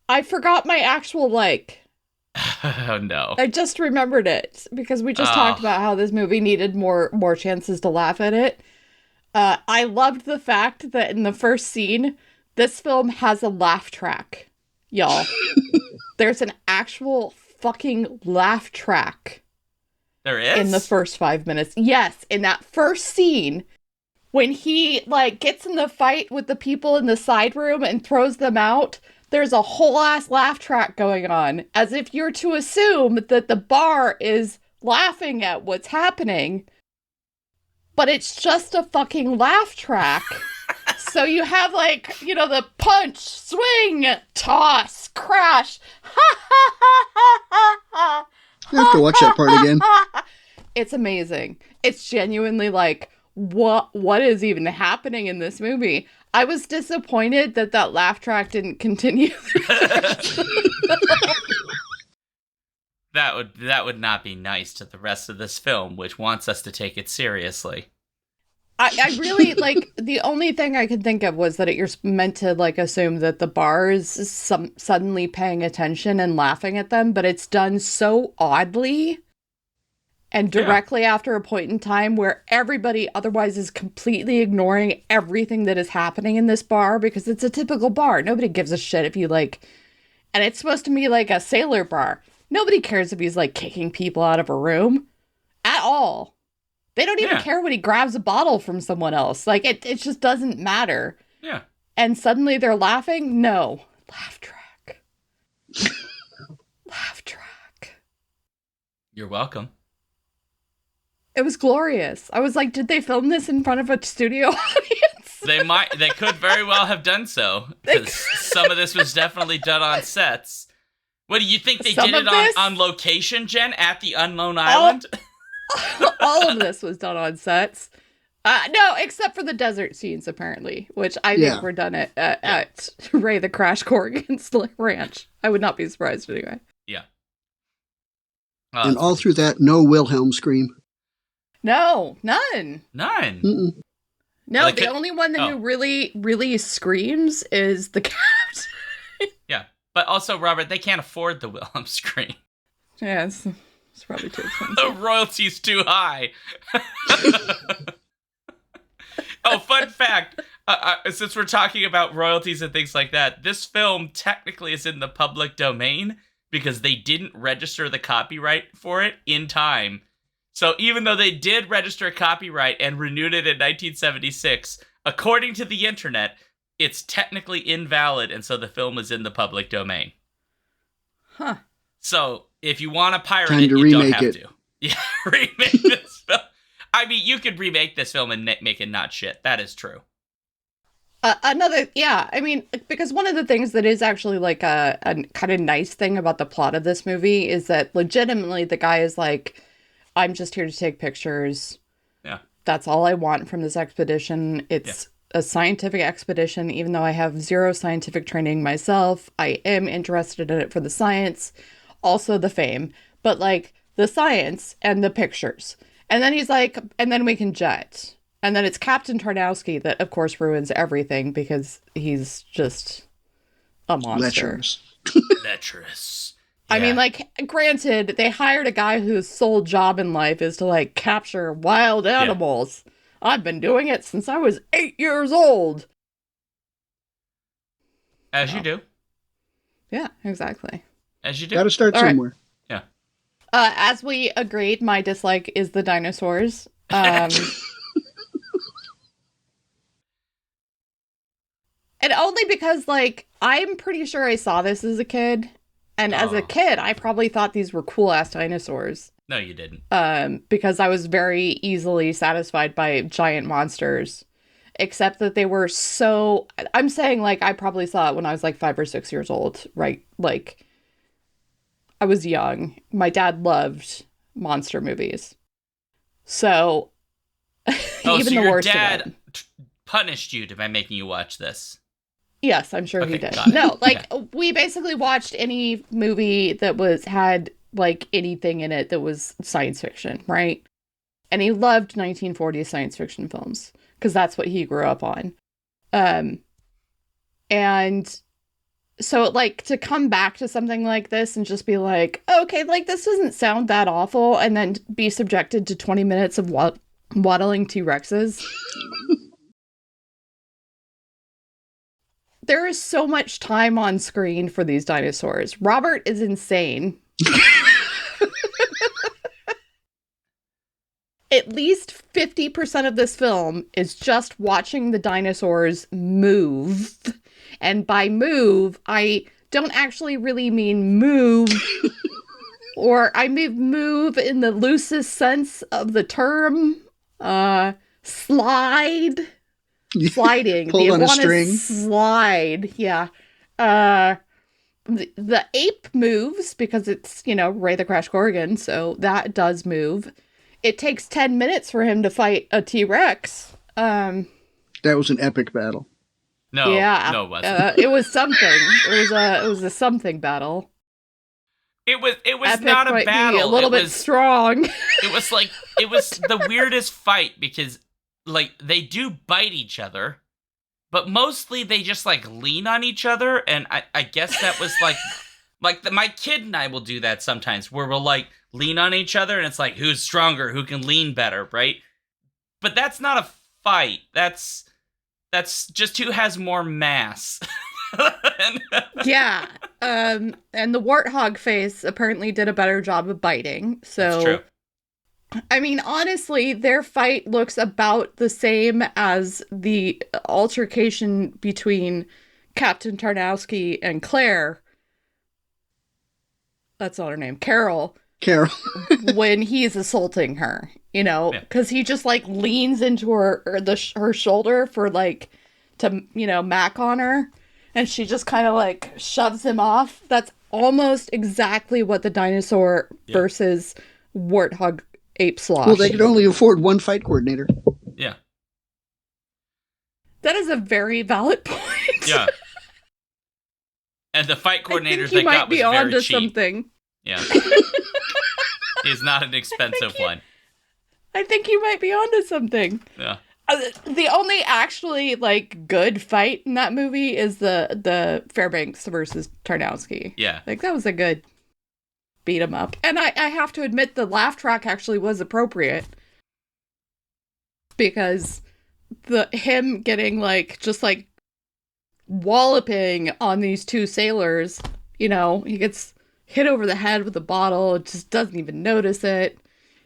I forgot my actual like. Oh no. I just remembered it because we just talked about how this movie needed more chances to laugh at it. I loved the fact that in the first scene, this film has a laugh track, y'all. There's an actual fucking laugh track. There is? In the first 5 minutes. Yes, in that first scene, when he, like, gets in the fight with the people in the side room and throws them out, there's a whole-ass laugh track going on, as if you're to assume that the bar is laughing at what's happening, but it's just a fucking laugh track. So you have, like, you know, the punch, swing, toss, crash, ha ha ha ha ha ha. I have to watch that part again. It's amazing. It's genuinely like, what is even happening in this movie? I was disappointed that laugh track didn't continue. That would not be nice to the rest of this film, which wants us to take it seriously. I really, like, the only thing I could think of was that you're meant to, like, assume that the bar is suddenly paying attention and laughing at them, but it's done so oddly And directly after a point in time where everybody otherwise is completely ignoring everything that is happening in this bar because it's a typical bar. Nobody gives a shit if you like, and it's supposed to be like a sailor bar. Nobody cares if he's like kicking people out of a room at all. They don't even care when he grabs a bottle from someone else. Like it just doesn't matter. Yeah. And suddenly they're laughing. No. Laugh track. Laugh track. You're welcome. It was glorious. I was like, did they film this in front of a studio audience? They could very well have done so. Because some of this was definitely done on sets. What do you think they did it on location, Jen, at the unknown island? All of this was done on sets. No, except for the desert scenes, apparently, which I think were done at Ray the Crash Corrigan's ranch. I would not be surprised anyway. Yeah. And all through that, no Wilhelm scream. No, none. None. Mm-mm. No, the only one who really, really screams is the cat. Yeah, but also, Robert, they can't afford the Wilhelm scream. Yeah, it's probably too expensive. The royalty's too high. Oh, fun fact. Since we're talking about royalties and things like that, this film technically is in the public domain because they didn't register the copyright for it in time. So even though they did register a copyright and renewed it in 1976, according to the internet, it's technically invalid, and so the film is in the public domain. Huh. So if you want to pirate Time it, to you don't remake have it. to. Yeah, remake this film. I mean, you could remake this film and make it not shit. That is true. Because one of the things that is actually like a kind of nice thing about the plot of this movie is that legitimately the guy is like, I'm just here to take pictures. Yeah. That's all I want from this expedition. It's a scientific expedition, even though I have zero scientific training myself. I am interested in it for the science, also the fame, but like the science and the pictures. And then he's like, and then we can jet. And then it's Captain Tarnowski that, of course, ruins everything because he's just a monster. Lecherous. I mean, like, granted, they hired a guy whose sole job in life is to, like, capture wild animals. Yeah. I've been doing it since I was 8 years old. As you do. Yeah, exactly. As you do. Gotta start somewhere. Right. Yeah. As we agreed, my dislike is the dinosaurs. And only because, like, I'm pretty sure I saw this as a kid. And as a kid, I probably thought these were cool-ass dinosaurs. No, you didn't. Because I was very easily satisfied by giant monsters. Except that they were so... I'm saying, like, I probably saw it when I was, like, 5 or 6 years old, right? Like, I was young. My dad loved monster movies. So, even so the your worst dad of it, punished you by making you watch this. Yes, I'm sure he did. No, like, we basically watched any movie that had, like, anything in it that was science fiction, right? And he loved 1940s science fiction films, because that's what he grew up on. And so, like, to come back to something like this and just be like, okay, like, this doesn't sound that awful, and then be subjected to 20 minutes of waddling T-Rexes... There is so much time on screen for these dinosaurs. Robert is insane. At least 50% of this film is just watching the dinosaurs move. And by move, I don't actually really mean move. Or I mean move in the loosest sense of the term. Slide. Sliding. Pulled the on a iguanas string. Slide. Yeah. The ape moves because it's, Ray the Crash Corrigan, so that does move. It takes 10 minutes for him to fight a T-Rex. That was an epic battle. No, yeah, no, it wasn't. It was something. It was a something battle. It was Epic not a might battle. Be a little bit strong. It was the weirdest fight because, like, they do bite each other, but mostly they just, like, lean on each other, and I guess that was, like, my kid and I will do that sometimes, where we'll, like, lean on each other, and it's like, who's stronger, who can lean better, right? But that's not a fight. That's just who has more mass. Yeah. And the warthog face apparently did a better job of biting. So, That's true. I mean, honestly, their fight looks about the same as the altercation between Captain Tarnowski and Claire. That's not her name. Carol. When he's assaulting her, you know, because he just like leans into her shoulder for like to, you know, mac on her, and she just kind of like shoves him off. That's almost exactly what the dinosaur versus warthog ape sloth. Well, they could only afford one fight coordinator. Yeah. That is a very valid point. Yeah. And the fight coordinators he they might got was be very onto cheap. Something. Yeah. He's not an expensive one. I think you might be onto something. Yeah. The only actually like good fight in that movie is the Fairbanks versus Tarnowski. Yeah. Like that was a good beat 'em up. And I have to admit the laugh track actually was appropriate. Because him getting like just like walloping on these two sailors, you know, he gets hit over the head with a bottle, just doesn't even notice it.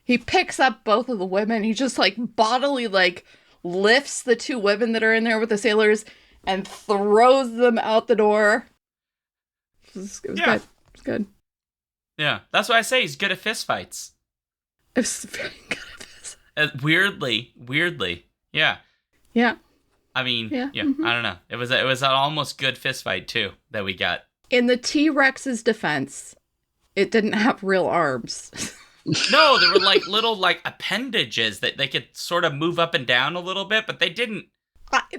He picks up both of the women, he just like bodily like lifts the two women that are in there with the sailors and throws them out the door. It was good. It was good. Yeah, that's why I say he's good at fist fights. It was very good at this. Weirdly. Yeah. Yeah. I mean, mm-hmm. I don't know. It was an almost good fist fight too that we got. In the T-Rex's defense, it didn't have real arms. No, there were like little like appendages that they could sort of move up and down a little bit, but they didn't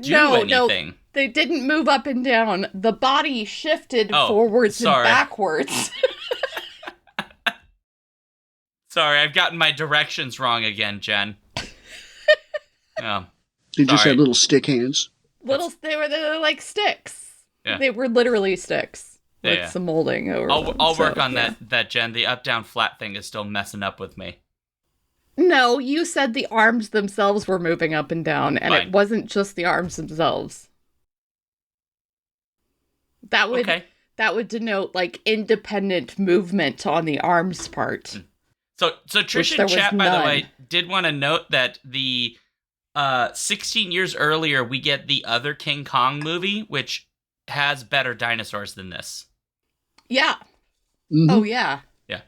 do anything. No, they didn't move up and down. The body shifted forwards and backwards. Sorry, I've gotten my directions wrong again, Jen. They just had little stick hands. They were like sticks. Yeah. They were literally sticks. With some molding over I'll work on that, Jen. The up-down flat thing is still messing up with me. No, you said the arms themselves were moving up and down, and it wasn't just the arms themselves. That would denote like independent movement on the arms part. So Trish in chat, by the way, did want to note that the 16 years earlier we get the other King Kong movie, which has better dinosaurs than this. Yeah. Mm-hmm. Oh, yeah. Yeah.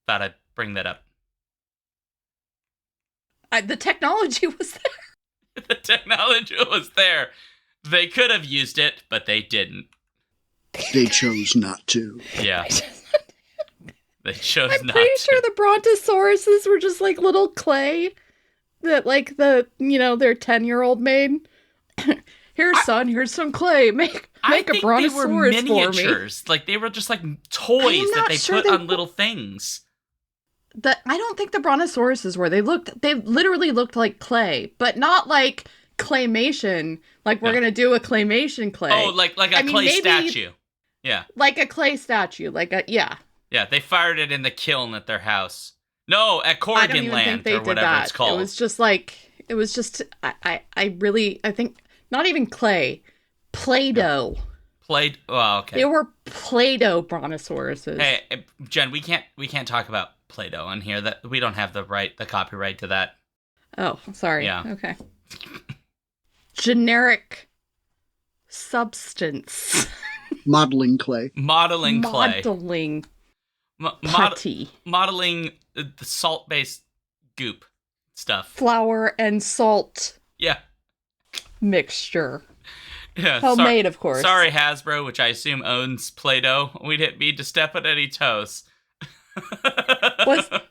Thought I'd bring that up. The technology was there. The technology was there. They could have used it, but they didn't. They chose not to. Yeah. They chose not to. I'm pretty sure the brontosauruses were just like little clay that like their 10-year-old made. Here, son, here's some clay. Make a brontosaurus for me. Miniatures. Like they were just like toys that they put on little things. I don't think the brontosauruses were. They literally looked like clay, but not like claymation. Like we're gonna do a claymation clay. Oh, like a clay statue. Yeah. Like a clay statue. Yeah, they fired it in the kiln at their house. No, at Corriganville or whatever it's called. It was just I think not even clay. Play-Doh. Oh, okay. They were Play-Doh brontosauruses. Hey, Jen, we can't talk about Play-Doh on here. That we don't have the copyright to that. Oh, sorry. Yeah. Okay. Generic substance. Modeling clay. Modeling clay. Putty. Modeling the salt-based goop stuff. Flour and salt. Yeah. Mixture. Yeah. Homemade, of course. Sorry, Hasbro, which I assume owns Play-Doh. We didn't mean to step on any toes.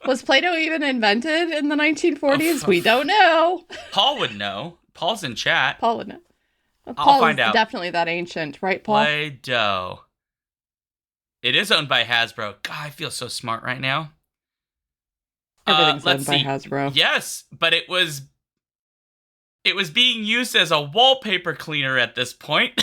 Was Play-Doh even invented in the 1940s? We don't know. Paul would know. Paul's in chat. Paul would know. I'll find out. Definitely that ancient, right, Paul? Play-Doh. It is owned by Hasbro. God, I feel so smart right now. Everything's owned by Hasbro. Yes, but it was being used as a wallpaper cleaner at this point.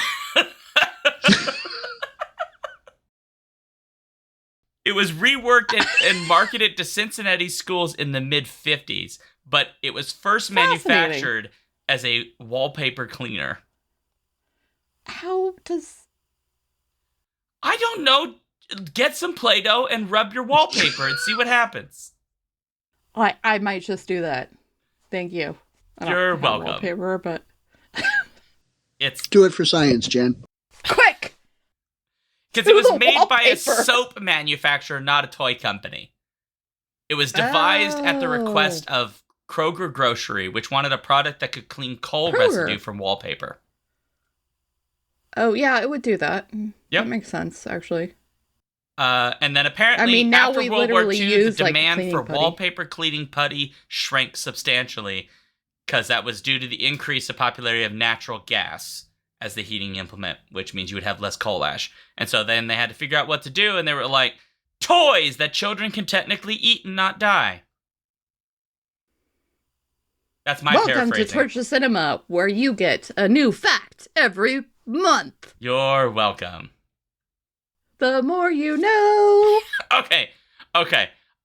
It was reworked and marketed to Cincinnati schools in the mid-50s, but it was first manufactured as a wallpaper cleaner. How does... I don't know. Get some Play-Doh and rub your wallpaper and see what happens. I might just do that. Thank you. You're welcome. Wallpaper, but... Do it for science, Jen. Quick! Because it was made by a soap manufacturer, not a toy company. It was devised at the request of Kroger Grocery, which wanted a product that could clean coal residue from wallpaper. Oh, yeah, it would do that. Yep. That makes sense, actually. And then apparently, now after we World War literally II, use, the demand for putty. wallpaper cleaning putty shrank substantially, because that was due to the increase of popularity of natural gas as the heating implement, which means you would have less coal ash. And so then they had to figure out what to do, and they were like, toys that children can technically eat and not die. That's my Welcome paraphrasing. to Torch the Cinema, where you get a new fact every month. You're welcome. The more you know. Okay.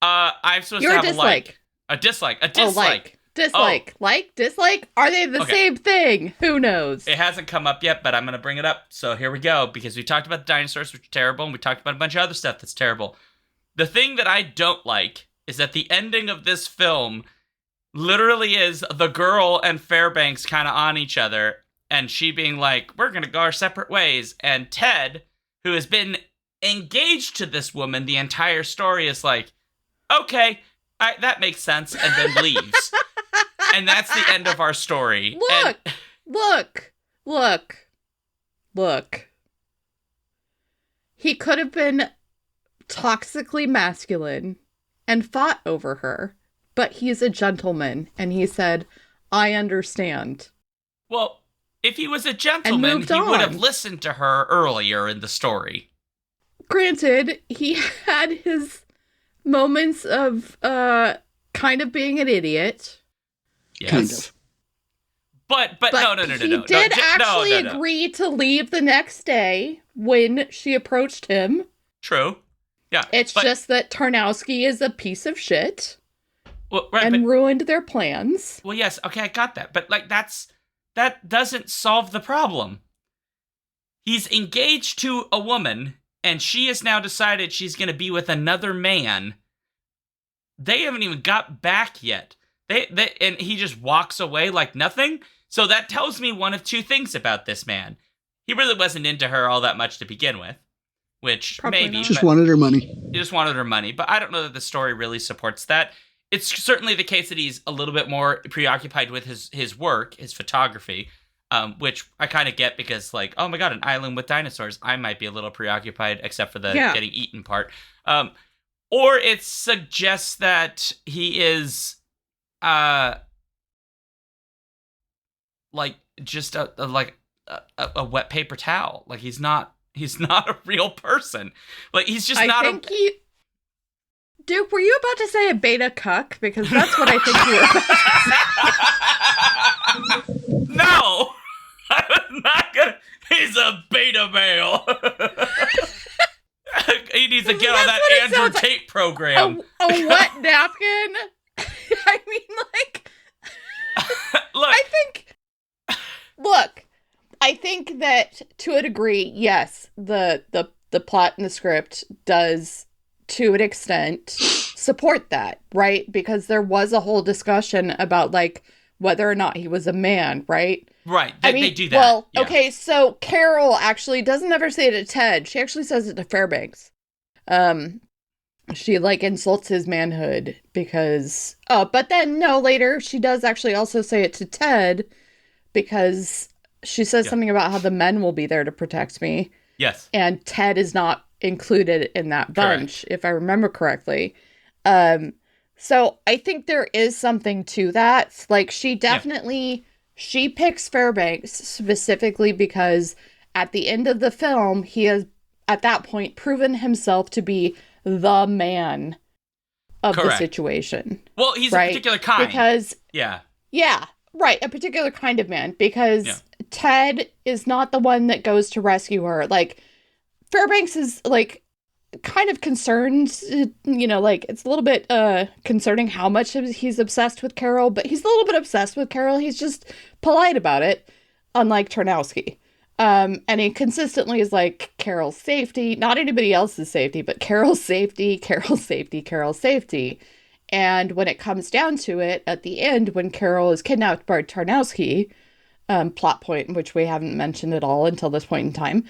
I'm supposed You're to a have dislike. a dislike. Dislike. Like, dislike. Are they the same thing? Who knows? It hasn't come up yet, but I'm going to bring it up. So here we go, because we talked about the dinosaurs, which are terrible, and we talked about a bunch of other stuff that's terrible. The thing that I don't like is that the ending of this film literally is the girl and Fairbanks kind of on each other, and she being like, we're going to go our separate ways. And Ted, who has been engaged to this woman the entire story, is like, okay, that makes sense, and then leaves. And that's the end of our story. Look. He could have been toxically masculine and fought over her, but he's a gentleman, and he said, I understand. Well, if he was a gentleman, he would have listened to her earlier in the story. Granted, he had his moments of kind of being an idiot. Yes. Kind of. But no. He did actually agree to leave the next day when she approached him. True. Yeah. It's just that Tarnowski is a piece of shit. Well, ruined their plans. Well, yes. Okay, I got that. But that doesn't solve the problem. He's engaged to a woman, and she has now decided she's going to be with another man. They haven't even got back yet. And he just walks away like nothing. So that tells me one of two things about this man. He really wasn't into her all that much to begin with, which Probably maybe not. Just wanted her money. He just wanted her money, but I don't know that the story really supports that. It's certainly the case that he's a little bit more preoccupied with his work, his photography, which I kind of get because, like, oh my god, an island with dinosaurs. I might be a little preoccupied, except for the getting eaten part. Or it suggests that he is, like, just a wet paper towel. Like, he's not a real person. Like, he's just Duke, were you about to say a beta cuck? Because that's what I think you were about to say. No! I was not gonna... He's a beta male. He needs to get on that Andrew Tate program. A wet napkin? I mean, like... I think that, to a degree, yes, the plot in the script does, to an extent, support that, right? Because there was a whole discussion about, like, whether or not he was a man, right? Right. They do that. Well, okay, so Carol actually doesn't ever say it to Ted. She actually says it to Fairbanks. She, like, insults his manhood because... Oh, but then, no, later, she does actually also say it to Ted because she says something about how the men will be there to protect me. Yes. And Ted is not included in that bunch, if I remember correctly. So I think there is something to that. Like, she definitely... She picks Fairbanks specifically because at the end of the film, he has, at that point, proven himself to be the man of the situation. Well, he's a particular kind. Because... Yeah, right. A particular kind of man. Because Ted is not the one that goes to rescue her. Like, Fairbanks is, like, kind of concerned, like it's a little bit concerning how much he's obsessed with Carol, but he's a little bit obsessed with Carol. He's just polite about it, unlike Tarnowski. And he consistently is like, Carol's safety, not anybody else's safety, but Carol's safety, Carol's safety, Carol's safety. And when it comes down to it, at the end, when Carol is kidnapped by Tarnowski, plot point in which we haven't mentioned at all until this point in time,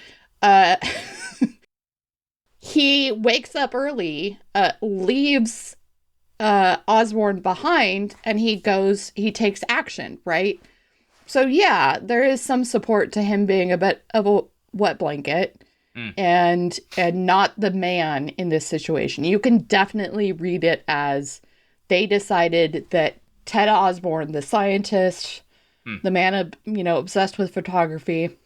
he wakes up early, leaves Osborn behind, and he takes action, right? So yeah, there is some support to him being a bit of a wet blanket and not the man in this situation. You can definitely read it as they decided that Ted Osborn, the scientist, the man, obsessed with photography,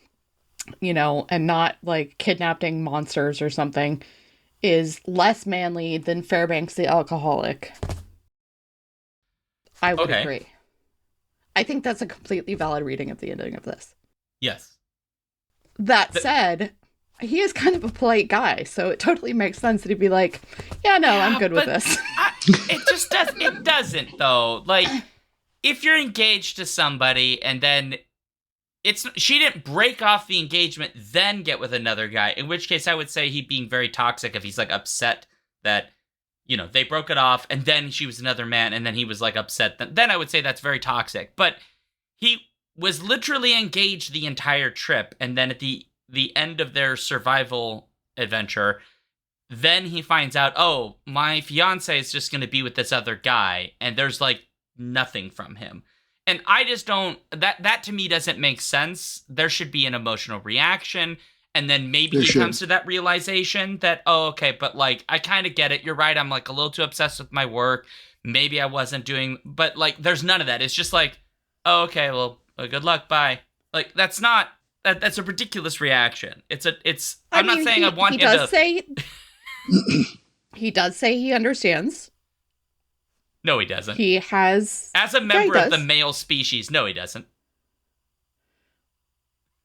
and not like kidnapping monsters or something, is less manly than Fairbanks the alcoholic. I would agree. I think that's a completely valid reading of the ending of this. Yes. That said, he is kind of a polite guy, so it totally makes sense that he'd be like, yeah, no, I'm good with this. It doesn't, though. Like, if you're engaged to somebody and then she didn't break off the engagement, then get with another guy, in which case I would say he'd being very toxic if he's like upset that, they broke it off and then she was another man and then he was like upset. Then I would say that's very toxic. But he was literally engaged the entire trip. And then at the end of their survival adventure, then he finds out, oh, my fiance is just going to be with this other guy. And there's like nothing from him. And I just don't, that to me doesn't make sense. There should be an emotional reaction. And then maybe he comes to that realization that, oh, okay, but like, I kind of get it. You're right. I'm like a little too obsessed with my work. Maybe I wasn't doing, but like, there's none of that. It's just like, oh, okay, well, good luck. Bye. Like, that's a ridiculous reaction. I'm not saying I want him to. He does say he understands. No, he doesn't. He has. As a member of the male species, no, he doesn't.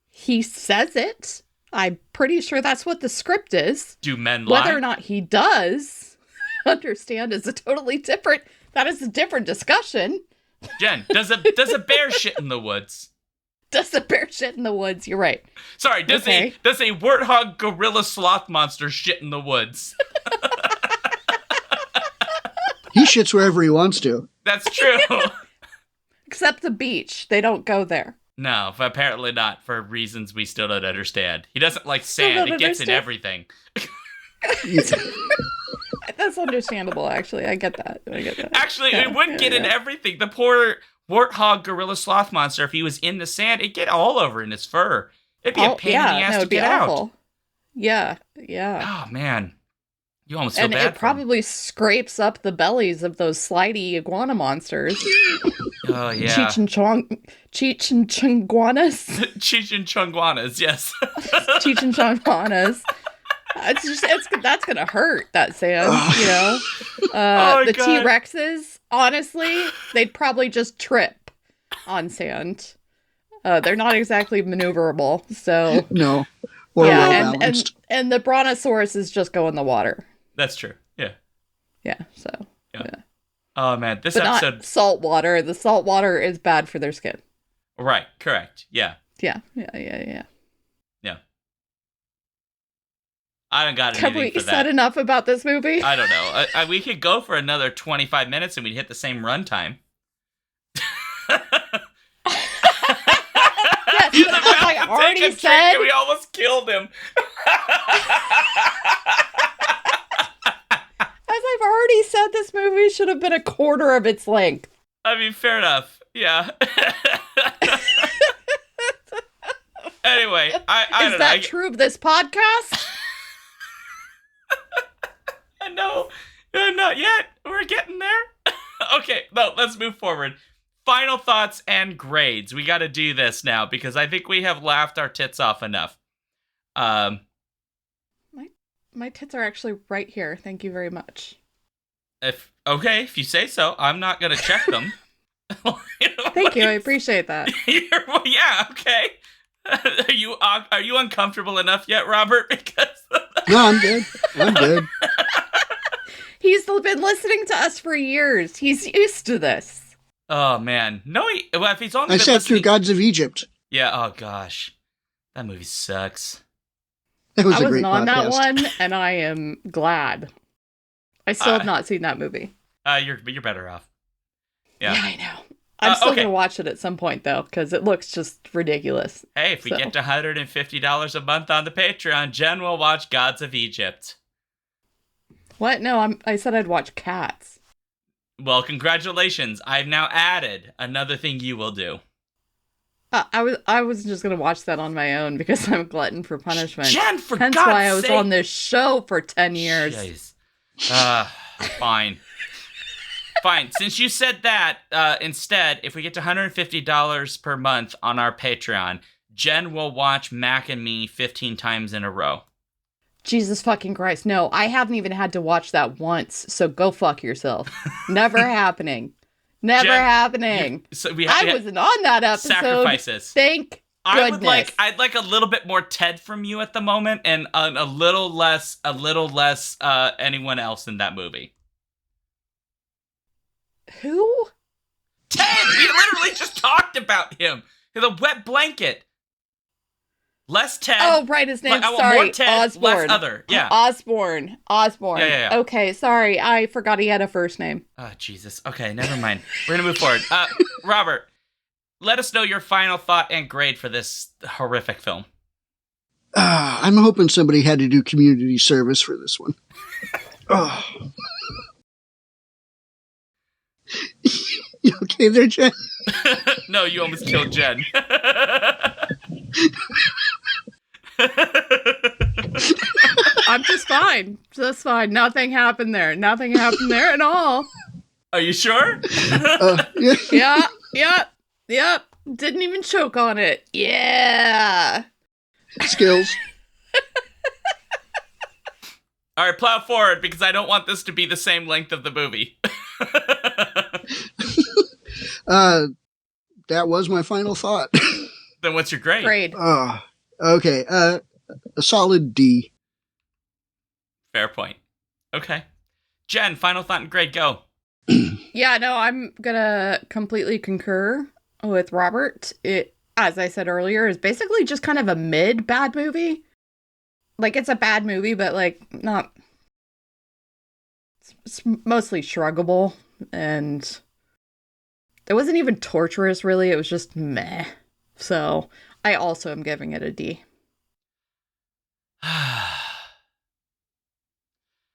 He says it. I'm pretty sure that's what the script is. Do men lie? Whether or not he does understand is a different discussion. Jen, does a bear shit in the woods? Does a bear shit in the woods? You're right. Sorry, does a warthog gorilla sloth monster shit in the woods? He shits wherever he wants to. That's true. Except the beach. They don't go there. No, apparently not, for reasons we still don't understand. He doesn't like sand. It gets in everything. That's understandable, actually. I get that. Actually, it would get in everything. The poor warthog gorilla sloth monster, if he was in the sand, it'd get all over in his fur. It'd be a pain in the ass to get out. Yeah. Oh, man. You almost feel bad and it probably scrapes up the bellies of those slidey iguana monsters. Oh, yeah. Cheech and Chongguanas. Cheech and Chongguanas, yes. Cheech and Chongguanas. That's gonna hurt, that sand, the God. T-Rexes, honestly, they'd probably just trip on sand. They're not exactly maneuverable, so. No. Or well balanced. And the Brontosaurus is just go in the water. That's true. Yeah. Yeah. So. Yeah. Oh man, this but episode. Not salt water. The salt water is bad for their skin. Right. Correct. Yeah. Yeah. I don't got anything Have we for that. said enough about this movie? I don't know. We could go for another 25 minutes and we'd hit the same runtime. Yes, He's about I to already take a said. drink and we almost killed him. As I've already said, this movie should have been a quarter of its length. I mean, fair enough. Yeah. Anyway, I don't know. Is that true of this podcast? No, not yet. We're getting there. Okay, no, let's move forward. Final thoughts and grades. We got to do this now because I think we have laughed our tits off enough. My tits are actually right here. Thank you very much. If you say so. I'm not gonna check them. Thank you. I appreciate that. Yeah. Okay. Are you uncomfortable enough yet, Robert? Because No, I'm good. I'm good. He's been listening to us for years. He's used to this. Oh, man. No, if he's only I been sat through listening... Gods of Egypt. Yeah, oh, gosh. That movie sucks. That was I a wasn't great on that podcast. one, and I am glad. I still have not seen that movie. You're better off. Yeah, I know. I'm still okay. going to watch it at some point, though, because it looks just ridiculous. Hey, if we get to $150 a month on the Patreon, Jen will watch Gods of Egypt. What? No, I said I'd watch Cats. Well, congratulations. I've now added another thing you will do. I was just going to watch that on my own because I'm a glutton for punishment. Jen, for Hence God's why I was sake. on this show for 10 years. Jeez. Fine. Fine. Since you said that, instead, if we get to $150 per month on our Patreon, Jen will watch Mac and Me 15 times in a row. Jesus fucking Christ. No, I haven't even had to watch that once, so go fuck yourself. Never happening. Never Jen, happening. I wasn't on that episode. Sacrifices. Thank goodness. I'd like a little bit more Ted from you at the moment, and a little less anyone else in that movie. Who? Ted! We literally just talked about him. The wet blanket. Less Ted. Oh, right, his name. Sorry, more Ted, Osborne. less other. Yeah. Osborne. Yeah. Okay, sorry. I forgot he had a first name. Oh, Jesus. Okay, never mind. We're going to move forward. Robert, let us know your final thought and grade for this horrific film. I'm hoping somebody had to do community service for this one. Oh. You okay there, Jen? No, you almost killed Jen. I'm just fine. Just fine. Nothing happened there. Nothing happened there at all. Are you sure? Yeah. Yep. Didn't even choke on it. Yeah. Skills. All right, plow forward, because I don't want this to be the same length of the movie. That was my final thought. Then what's your grade? Okay. A solid D. Fair point. Okay. Jen, final thought and grade, go. Yeah, no, I'm gonna completely concur with Robert. It, as I said earlier, is basically just kind of a mid-bad movie. Like, it's a bad movie, but, like, not... It's mostly shruggable, and it wasn't even torturous, really. It was just meh. So, I also am giving it a D.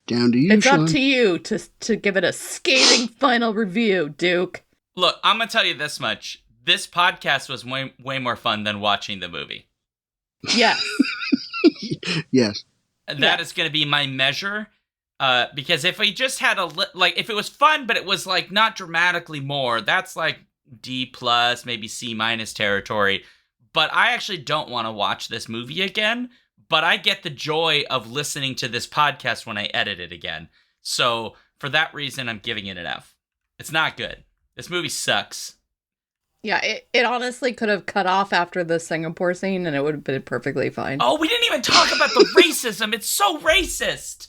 Down to you, It's Shaun. up to you to give it a scathing final review, Duke. Look, I'm going to tell you this much. This podcast was way more fun than watching the movie. Yes. Yes. That is going to be my measure. Because if we just had if it was fun, but it was like not dramatically more, that's like D+, maybe C- territory. But I actually don't want to watch this movie again. But I get the joy of listening to this podcast when I edit it again. So for that reason, I'm giving it an F. It's not good. This movie sucks. Yeah, it honestly could have cut off after the Singapore scene and it would have been perfectly fine. Oh, we didn't even talk about the racism. It's so racist.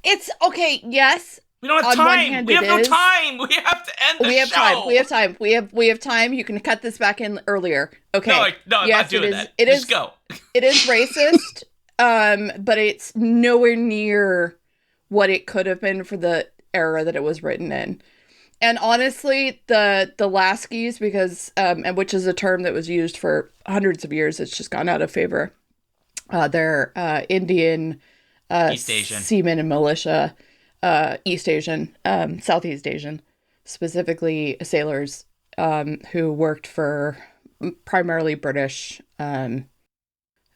It's okay, yes. We don't have time. We have no time. We have to end the show. We have time. You can cut this back in earlier. Okay. No, I'm not doing that. Just go. It is racist, but it's nowhere near what it could have been for the era that it was written in. And honestly, the Laskies, because and which is a term that was used for hundreds of years, it's just gone out of favor. They're Indian, East Asian seamen and militia, East Asian, Southeast Asian, specifically sailors who worked for primarily British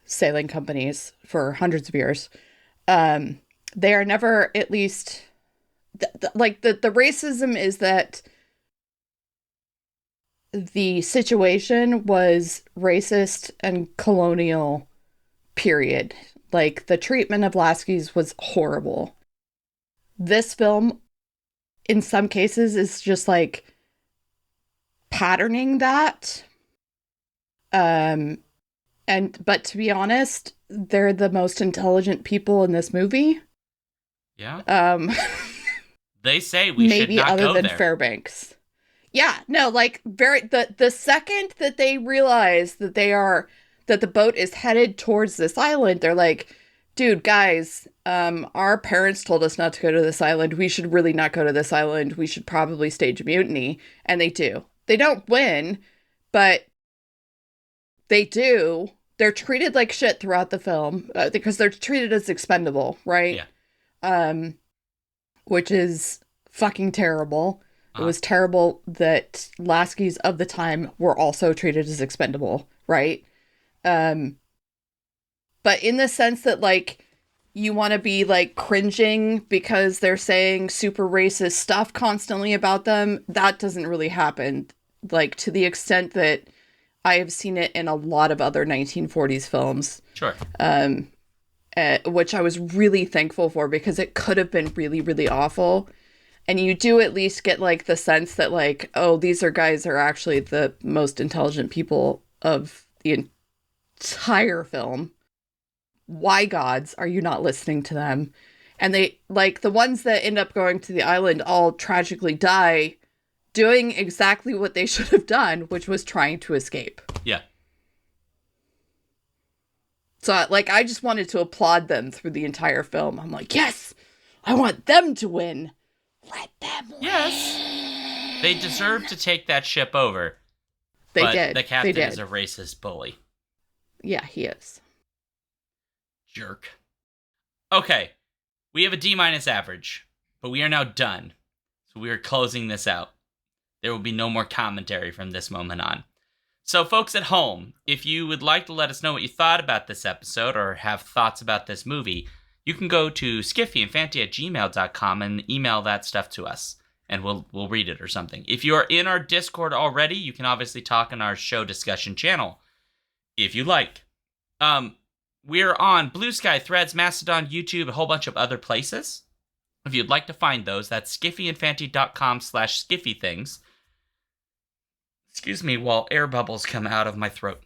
sailing companies for hundreds of years. They are never, at least, the racism is that the situation was racist and colonial, period. Like, the treatment of Laskies was horrible. This film, in some cases, is just, like, patterning that. But to be honest, they're the most intelligent people in this movie. Yeah. They say we should maybe not other go than there. Fairbanks. Yeah, no, like the second that they realize that the boat is headed towards this island, they're like, dude, guys, our parents told us not to go to this island. We should really not go to this island. We should probably stage a mutiny. And they do. They don't win, but they do. They're treated like shit throughout the film because they're treated as expendable, right? Yeah. Which is fucking terrible. It was terrible that Laskies of the time were also treated as expendable, right? But in the sense that, like, you want to be, like, cringing because they're saying super racist stuff constantly about them, that doesn't really happen. Like, to the extent that I have seen it in a lot of other 1940s films. Sure. Which I was really thankful for because it could have been really, really awful. And you do at least get, like, the sense that, like, oh, these guys are actually the most intelligent people of the entire film. Why, gods, are you not listening to them? And they, like, the ones that end up going to the island all tragically die doing exactly what they should have done, which was trying to escape. Yeah. So, like, I just wanted to applaud them through the entire film. I'm like, yes, I want them to win. Let them win. Yes. They deserve to take that ship over. They but did. The captain They did. is a racist bully. Yeah, he is. Jerk. Okay. We have a D- average, but we are now done. So we are closing this out. There will be no more commentary from this moment on. So folks at home, if you would like to let us know what you thought about this episode or have thoughts about this movie, you can go to skiffyandfanty@gmail.com and email that stuff to us, and we'll read it or something. If you are in our Discord already, you can obviously talk in our show discussion channel, if you like. We're on Blue Sky, Threads, Mastodon, YouTube, a whole bunch of other places. If you'd like to find those, that's skiffyandfanty.com/skiffythings. Excuse me while air bubbles come out of my throat.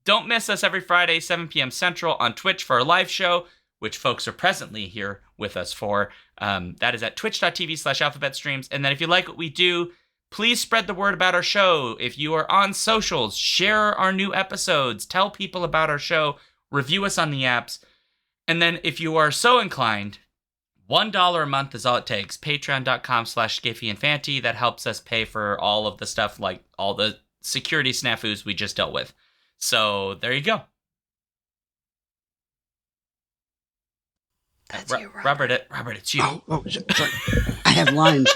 Don't miss us every Friday, 7 p.m. Central on Twitch for our live show, which folks are presently here with us for. That is at twitch.tv/alphabetstreams. And then if you like what we do, please spread the word about our show. If you are on socials, share our new episodes, tell people about our show, review us on the apps. And then if you are so inclined, $1 a month is all it takes. Patreon.com/skiffyandfanty. That helps us pay for all of the stuff, like all the security snafus we just dealt with. So there you go. That's you, Robert. Robert, it's you. Sorry. I have lines.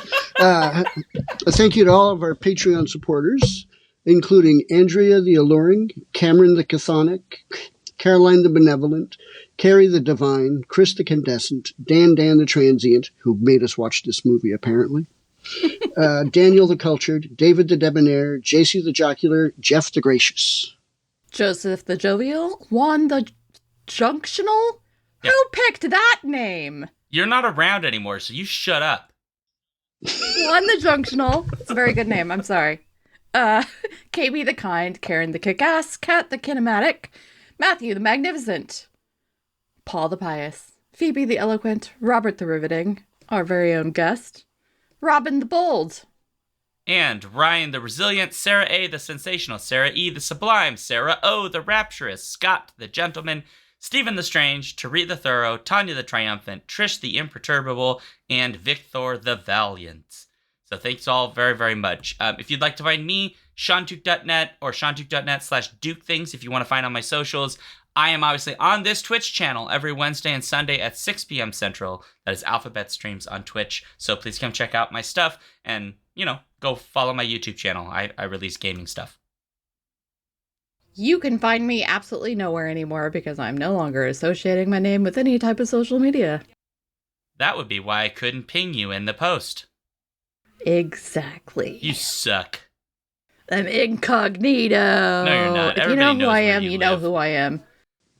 Thank you to all of our Patreon supporters, including Andrea the Alluring, Cameron the Chthonic, Caroline the Benevolent, Carrie the Divine, Chris the Condescent, Dan the Transient, who made us watch this movie apparently, Daniel the Cultured, David the Debonair, JC the Jocular, Jeff the Gracious, Joseph the Jovial, Juan the Junctional? Yeah. Who picked that name? You're not around anymore, so you shut up. Juan the Junctional. It's a very good name, I'm sorry. KB the Kind, Karen the Kick-Ass, Kat the Kinematic, Matthew the Magnificent, Paul the Pious, Phoebe the Eloquent, Robert the Riveting, our very own guest, Robin the Bold, And Ryan the Resilient, Sarah A. the Sensational, Sarah E. the Sublime, Sarah O. the Rapturous, Scott the Gentleman, Stephen the Strange, Tari the Thorough, Tanya the Triumphant, Trish the Imperturbable, and Victor the Valiant. So thanks all very, very much. If you'd like to find me, ShaunDuke.net or ShaunDuke.net/DukeThings if you want to find on my socials. I am obviously on this Twitch channel every Wednesday and Sunday at 6 p.m. Central. That is Alphabet Streams on Twitch. So please come check out my stuff and, go follow my YouTube channel. I release gaming stuff. You can find me absolutely nowhere anymore because I'm no longer associating my name with any type of social media. That would be why I couldn't ping you in the post. Exactly. You suck. I'm incognito. No, you're not. If you know who I am, you know who I am.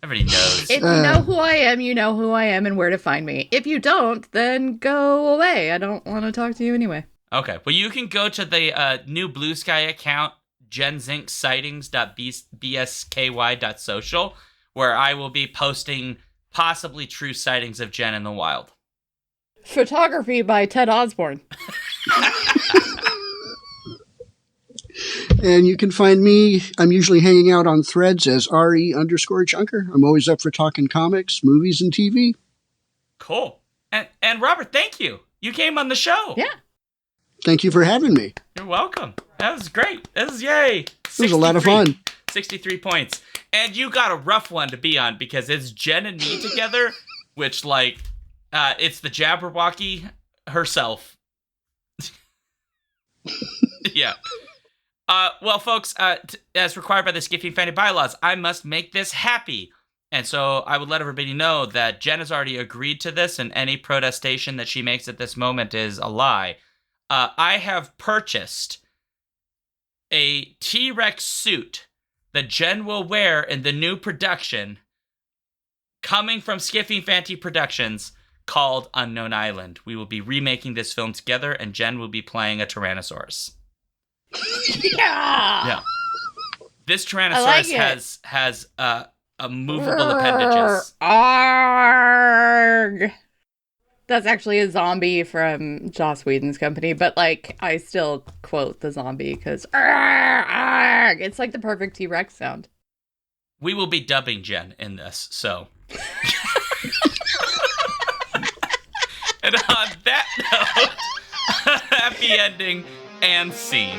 Everybody knows. If you know who I am, you know who I am and where to find me. If you don't, then go away. I don't want to talk to you anyway. Okay. Well, you can go to the new Blue Sky account jenzinksightings.bsky.social, where I will be posting possibly true sightings of Jen in the wild. Photography by Ted Osborne. And you can find me, I'm usually hanging out on threads as @RE_Junker. I'm always up for talking comics, movies, and TV. Cool. And Robert, thank you. You came on the show. Yeah. Thank you for having me. You're welcome. That was great. That was yay. It was a lot of fun. 63 points. And you got a rough one to be on because it's Jen and me together, which, it's the Jabberwocky herself. Yeah. Well, folks, as required by the Skiffy Fanny bylaws, I must make this happy. And so I would let everybody know that Jen has already agreed to this, and any protestation that she makes at this moment is a lie. I have purchased a T-Rex suit that Jen will wear in the new production coming from Skiffy Fanty Productions called Unknown Island. We will be remaking this film together, and Jen will be playing a Tyrannosaurus. Yeah. This Tyrannosaurus has a movable appendages. Arg. That's actually a zombie from Joss Whedon's company, but I still quote the zombie because it's like the perfect T-Rex sound. We will be dubbing Jen in this, so. And on that note, happy ending and scene.